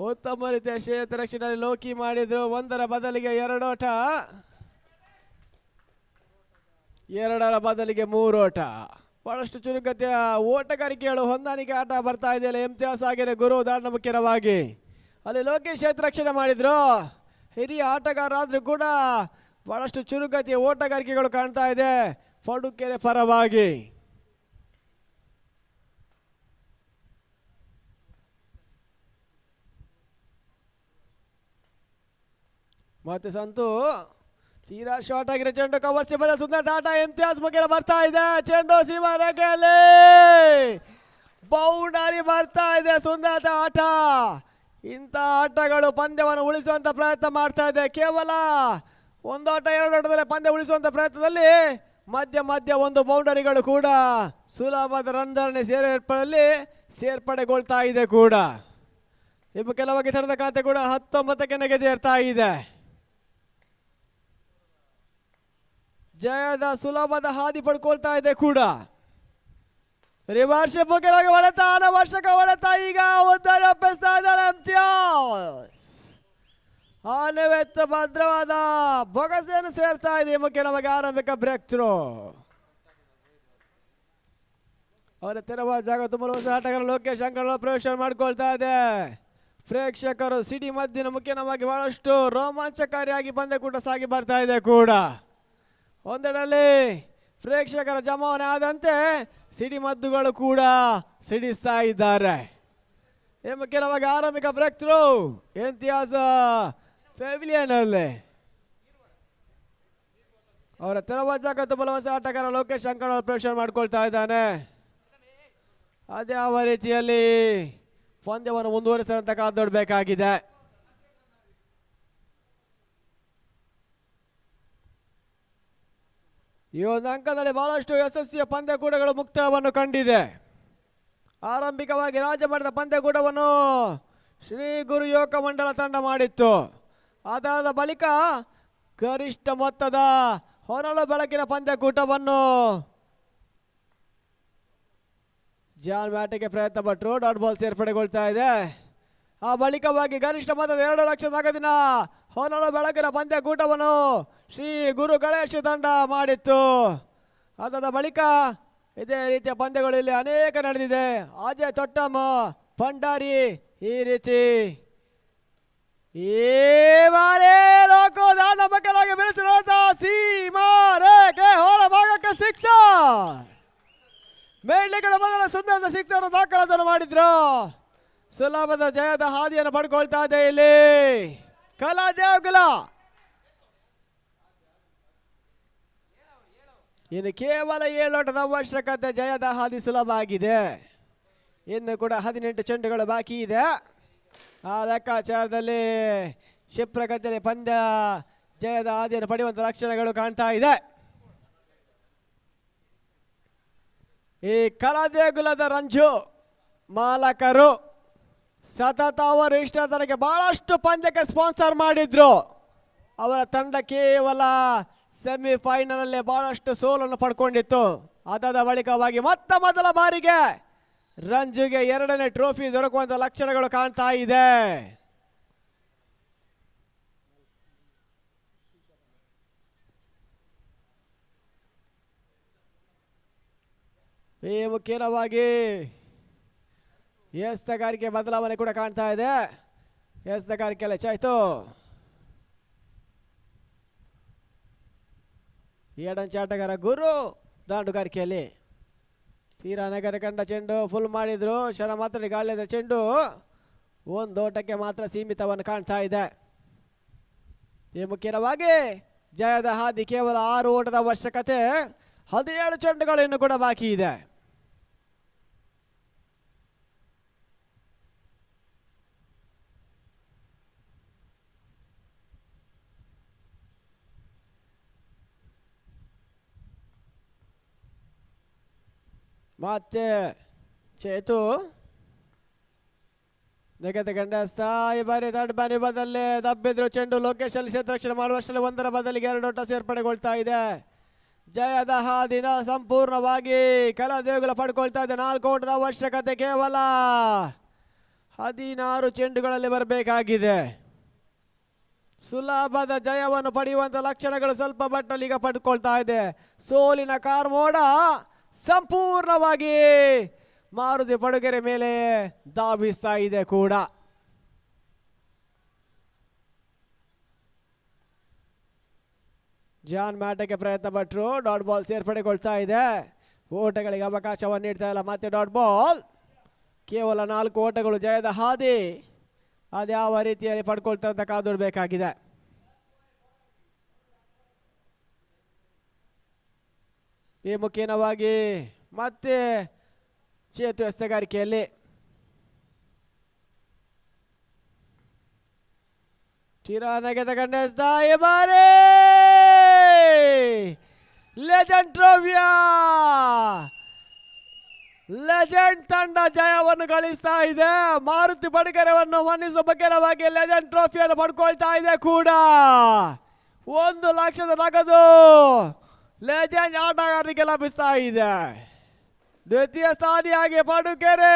ಉತ್ತಮ ರೀತಿಯ ಕ್ಷೇತ್ರ ರಕ್ಷಣೆಯಲ್ಲಿ ಲೋಕಿ ಮಾಡಿದ್ರು. 1ರ ಬದಲಿಗೆ 2 ಓಟ, 2ರ ಬದಲಿಗೆ 3 ಓಟ. ಬಹಳಷ್ಟು ಚುರುಕತೆಯ ಓಟಗಾರಿಕೆಗಳು ಹೊಂದಾಣಿಕೆ ಆಟ ಬರ್ತಾ ಇದೆಯಲ್ಲ ಇಮ್ತಿಯಾಸ್ ಆಗಿರೋ ಗುರು ದಾಂಡ ಮುಖ್ಯವಾಗಿ. ಅಲ್ಲಿ ಲೋಕೇಶ್ ಕ್ಷೇತ್ರ ರಕ್ಷಣೆ ಮಾಡಿದ್ರು. ಹಿರಿಯ ಆಟಗಾರರಾದ್ರೂ ಕೂಡ ಬಹಳಷ್ಟು ಚುರುಕತೆಯ ಓಟಗಾರಿಕೆಗಳು ಕಾಣ್ತಾ ಇದೆ ಪಡುಕೆರೆ ಪರವಾಗಿ. ಮತ್ತೆ ಸಂತು ತೀರಾ ಶಾರ್ಟ್ ಆಗಿರೋ ಚೆಂಡು, ಕವರ್ಸಿ ಬದಲು ಸುಂದರ ಆಟ, ಇಮ್ತಿಯಾಸ್ ಮುಖೇನ ಬರ್ತಾ ಇದೆ. ಚೆಂಡು ಸೀಮಾ ರೇಖೆಯಲ್ಲಿ ಬೌಂಡರಿ ಬರ್ತಾ ಇದೆ. ಸುಂದರ ಆಟ. ಇಂಥ ಆಟಗಳು ಪಂದ್ಯವನ್ನು ಉಳಿಸುವಂತ ಪ್ರಯತ್ನ ಮಾಡ್ತಾ ಇದೆ. ಕೇವಲ 1 ಆಟ 2 ಆಟದಲ್ಲಿ ಪಂದ್ಯ ಉಳಿಸುವಂತ ಪ್ರಯತ್ನದಲ್ಲಿ ಮಧ್ಯ ಮಧ್ಯ ಒಂದು ಬೌಂಡರಿಗಳು ಕೂಡ ಸುಲಭದ ರನ್ಧರಣೆ ಸೇರ್ಪಡೆಗೊಳ್ತಾ ಇದೆ ಕೂಡ. ಇನ್ನು ಕೆಲವಾಗಿ ತಡೆದ ಖಾತೆ ಕೂಡ 19ಕ್ಕೆ ನೆಗೆದೇರ್ತಾ ಇದೆ. ಜಯದ ಸುಲಭದ ಹಾದಿ ಪಡ್ಕೊಳ್ತಾ ಇದೆ ಕೂಡ. ರಿವರ್ಸ್ ಮುಖ್ಯವಾಗಿ ಹೊಡೆತ, ಅನವಶ್ಯಕ ಹೊಡೆತ. ಈಗ ಉದ್ಧಾರ ಒಪ್ಪಿಸ್ತಾ ಇದ್ದಾರೆ ಇಮ್ತಿಯಾಸ್. ಅನ್ವಿತ್ ಭದ್ರವಾದ ಬೊಗಸೆಯನ್ನು ಸೇರ್ತಾ ಇದೆ ಮುಖ್ಯವಾಗಿ ಆರಂಭಿಕ ಬ್ರೇಕ್ ಥ್ರೋ. ಅವರ ತೆರವಾದ ಜಾಗ ತುಂಬಲು ಹೊಸ ಆಟಗಾರ ಲೋಕೇಶ್ ಅಂಕಣ ಪ್ರವೇಶ ಮಾಡಿಕೊಳ್ತಾ ಇದೆ. ಪ್ರೇಕ್ಷಕರು ಸಿಡಿ ಮದ್ದಿನ ಮುಖ್ಯವಾಗಿ ಬಹಳಷ್ಟು ರೋಮಾಂಚಕಾರಿಯಾಗಿ ಪಂದ್ಯಕೂಟ ಸಾಗಿ ಬರ್ತಾ ಇದೆ ಕೂಡ. ಒಂದೆಡೆಯಲ್ಲಿ ಪ್ರೇಕ್ಷಕರ ಜಮಾವಣೆ ಆದಂತೆ ಸಿಡಿಮದ್ದುಗಳು ಕೂಡ ಸಿಡಿಸ್ತಾ ಇದ್ದಾರೆ. ಮುಖ್ಯವಾಗಿ ಆರಂಭಿಕ ಬ್ರೇಕ್ ಥ್ರೋ ಇಮ್ತಿಯಾಸ್ ಪೆವಿಲಿಯನ್ ಅಲ್ಲಿ. ಅವರ ತೆರವಾದ ಜಾಗ ಬಲವಾಸ ಆಟಗಾರ ಲೋಕೇಶ್ ಅಂಕಣ ಪ್ರವೇಶ ಮಾಡಿಕೊಳ್ತಾ ಇದ್ದಾನೆ. ಅದೇ ಯಾವ ರೀತಿಯಲ್ಲಿ ಪಂದ್ಯವನ್ನು ಮುಂದುವರಿಸಿದಂತ ಕಾದೊಡ್ಬೇಕಾಗಿದೆ. ಈ ಒಂದು ಅಂಕದಲ್ಲಿ ಬಹಳಷ್ಟು ಯಶಸ್ವಿಯ ಪಂದ್ಯಕೂಟಗಳು ಮುಕ್ತಾಯವನ್ನು ಕಂಡಿದೆ. ಆರಂಭಿಕವಾಗಿ ರಾಜ್ಯ ಮಟ್ಟದ ಪಂದ್ಯಕೂಟವನ್ನು ಶ್ರೀ ಗುರು ಯೋಗ ಮಂಡಲ ತಂಡ ಮಾಡಿತ್ತು. ಅದಾದ ಬಳಿಕ ಗರಿಷ್ಠ ಮೊತ್ತದ ಹೊನಲು ಬೆಳಕಿನ ಪಂದ್ಯಕೂಟವನ್ನು ಜಾನ್ ಮ್ಯಾಟಿಗೆ ಪ್ರಯತ್ನ ಪಟ್ಟರು. ಡಾಟ್ ಬಾಲ್ ಸೇರ್ಪಡೆಗೊಳ್ತಾ ಇದೆ. ಆ ಬಳಿಕವಾಗಿ ಗರಿಷ್ಠ ಮೊತ್ತದ 2 ಲಕ್ಷ ನಗದಿನ ಹೊನಲು ಬೆಳಕಿನ ಪಂದ್ಯಕೂಟವನ್ನು ಶ್ರೀ ಗುರು ಗಣೇಶ್ ತಂಡ ಮಾಡಿತ್ತು. ಅದಾದ ಬಳಿಕ ಇದೇ ರೀತಿಯ ಪಂದ್ಯಗಳು ಇಲ್ಲಿ ಅನೇಕ ನಡೆದಿದೆ. ಅಜಯ್ ತೊಟ್ಟಮ್ಮ, ಭಂಡಾರಿ ಈ ರೀತಿ ಈ ಬಾರಿ ಲೋಕೋದಾನ ಮಕ್ಕಳಾಗಿ ಬೆಳೆಸಿರುವಂತ ಸೀಮಾರೇಖೆ ಹೊರ ಭಾಗಕ್ಕೆ ಸಿಕ್ಸರ್. ಮೇಲ್ಗಡೆ ಮೊದಲ ಸುಂದರ ಸಿಕ್ಸರ್ ದಾಖಲಾತಿಯನ್ನು ಮಾಡಿದ್ರು. ಸುಲಭದ ಜಯದ ಹಾದಿಯನ್ನು ಪಡ್ಕೊಳ್ತಾ ಇದೆ ಇಲ್ಲಿ ಕಲಾ ದೇವಗುಲ. ಇನ್ನು ಕೇವಲ 7 ಓಟದ ಅವಶ್ಯಕತೆ, ಜಯದ ಹಾದಿ ಸುಲಭ ಆಗಿದೆ. ಇನ್ನು ಕೂಡ 18 ಚೆಂಡುಗಳು ಬಾಕಿ ಇದೆ. ಆ ಲೆಕ್ಕಾಚಾರದಲ್ಲಿ ಕ್ಷಿಪ್ರಗತಿಯಲ್ಲಿ ಪಂದ್ಯ ಜಯದ ಹಾದಿಯನ್ನು ಪಡೆಯುವಂತ ಲಕ್ಷಣಗಳು ಕಾಣ್ತಾ ಇದೆ. ಈ ಕಲಾದೇಗುಲದ ರಂಜು ಮಾಲಕರು ಸತತ ಅವರು ಇಷ್ಟ ತನಕ ಬಹಳಷ್ಟು ಪಂದ್ಯಕ್ಕೆ ಸ್ಪಾನ್ಸರ್ ಮಾಡಿದ್ರು. ಅವರ ತಂಡ ಕೇವಲ ಸೆಮಿಫೈನಲ್ ಅಲ್ಲೇ ಬಹಳಷ್ಟು ಸೋಲನ್ನು ಪಡ್ಕೊಂಡಿತ್ತು. ಅದಾದ ಬಳಿಕವಾಗಿ ಮೊದಲ ಬಾರಿಗೆ ರಂಜುಗೆ 2ನೇ ಟ್ರೋಫಿ ದೊರಕುವಂತ ಲಕ್ಷಣಗಳು ಕಾಣ್ತಾ ಇದೆ. ಈ ಮುಖ್ಯವಾಗಿ ಎಸ್ತಗಾರಿಕೆ ಬದಲಾವಣೆ ಕೂಡ ಕಾಣ್ತಾ ಇದೆ. ಎಸ್ತಗಾರಿಕೆಯಲ್ಲಿ ಚಾಯ್ತು ಏಡಂಚಾಟಗಾರ ಗುರು ದಾಂಡುಗಾರಿಕೆಯಲ್ಲಿ ತೀರಾ ನಗರ ಕಂಡ ಚೆಂಡು ಫುಲ್ ಮಾಡಿದ್ರು. ಕ್ಷಣ ಮಾತ್ರ ಗಾಳಿದ ಚೆಂಡು 1 ಓಟಕ್ಕೆ ಮಾತ್ರ ಸೀಮಿತವನ್ನು ಕಾಣ್ತಾ ಇದೆ. ಈ ಮುಖ್ಯವಾಗಿ ಜಯದ ಹಾದಿ ಕೇವಲ 6 ಓಟದ ಅವಶ್ಯಕತೆ, 17 ಚೆಂಡುಗಳು ಇನ್ನು ಕೂಡ ಬಾಕಿ ಇದೆ. ಮತ್ತೆ ಚೇತು ನಿಗದಿ ಗಂಡಸ್ತ ಈ ಬಾರಿ ದೊಡ್ಡ ಬಾರಿ ಬದಲೇ ದಬ್ಬಿದ್ರು ಚೆಂಡು. ಲೋಕೇಶ್ ಅಲ್ಲಿ ಕ್ಷೇತ್ರರಕ್ಷಣೆ ಮಾಡುವಷ್ಟರಲ್ಲಿ 1ರ ಬದಲಿಗೆ 2 ಓಟ ಸೇರ್ಪಡೆಗೊಳ್ತಾ ಇದೆ. ಜಯದ ಹಾದಿನ ಸಂಪೂರ್ಣವಾಗಿ ಕಲಾ ದೇಗುಲ ಪಡ್ಕೊಳ್ತಾ ಇದೆ. 4 ಓಟದ ಅವಶ್ಯಕತೆ, ಕೇವಲ 16 ಚೆಂಡುಗಳಲ್ಲಿ ಬರಬೇಕಾಗಿದೆ. ಸುಲಭದ ಜಯವನ್ನು ಪಡೆಯುವಂತ ಲಕ್ಷಣಗಳು ಸ್ವಲ್ಪ ಮಟ್ಟಲ್ಲಿ ಈಗ ಪಡ್ಕೊಳ್ತಾ ಇದೆ. ಸೋಲಿನ ಕಾರ್ಮೋಡ ಸಂಪೂರ್ಣವಾಗಿ ಮಾರುತಿ ಪಡುಗೆರೆ ಮೇಲೆ ಧಾವಿಸ್ತಾ ಇದೆ ಕೂಡ. ಜಾನ್ ಮ್ಯಾಟಕ್ಕೆ ಪ್ರಯತ್ನ ಪಟ್ಟರು, ಡಾಟ್ ಬಾಲ್ ಸೇರ್ಪಡೆಗೊಳ್ತಾ ಇದೆ. ಓಟಗಳಿಗೆ ಅವಕಾಶವನ್ನು ನೀಡ್ತಾ ಇಲ್ಲ. ಮತ್ತೆ ಡಾಟ್ ಬಾಲ್, ಕೇವಲ 4 ಓಟಗಳು. ಜಯದ ಹಾದಿ ಅದ್ಯಾವ ರೀತಿಯಲ್ಲಿ ಪಡ್ಕೊಳ್ತಾ ಅಂತ ಕಾದುಡಬೇಕಾಗಿದೆ. ಈ ಮುಖ್ಯವಾಗಿ ಮತ್ತೆ ಚೇತು ಎಸ್ತಗಾರಿಕೆಯಲ್ಲಿ ಚಿರಾನಗೆದ ಗಂಡಸ್ತ ಈ ಬಾರಿ ಲೆಜೆಂಡ್ ಟ್ರೋಫಿಯ ಲೆಜೆಂಡ್ ತಂಡ ಜಯವನ್ನು ಗಳಿಸ್ತಾ ಇದೆ. ಮಾರುತಿ ಪಡುಗೆರೆಯನ್ನು ಮನ್ನಿಸುವ ಬಗೆರವಾಗಿ ಲೆಜೆಂಡ್ ಟ್ರೋಫಿಯನ್ನು ಪಡ್ಕೊಳ್ತಾ ಇದೆ ಕೂಡ. 1 ಲಕ್ಷದ ನಗದು ಲೆಜೆಂಡ್ ಆಟಗಾರರಿಗೆ ಲಭಿಸ್ತಾ ಇದೆ. ದ್ವಿತೀಯ ಸ್ಥಾನಿಯಾಗಿ ಪಡುಗೆರೆ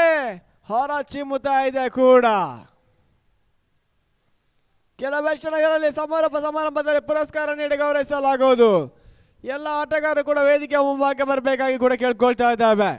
ಹೊರ ಚಿಮ್ಮುತ್ತಾ ಇದೆ ಕೂಡ. ಕೆಲವೇ ಕ್ಷಣಗಳಲ್ಲಿ ಸಮಾರಂಭದಲ್ಲಿ ಪುರಸ್ಕಾರ ನೀಡಿ ಗೌರವಿಸಲಾಗುವುದು. ಎಲ್ಲ ಆಟಗಾರರು ಕೂಡ ವೇದಿಕೆ ಮುಂಭಾಗಕ್ಕೆ ಬರಬೇಕಾಗಿ ಕೂಡ ಕೇಳ್ಕೊಳ್ತಾ ಇದ್ದಾವೆ.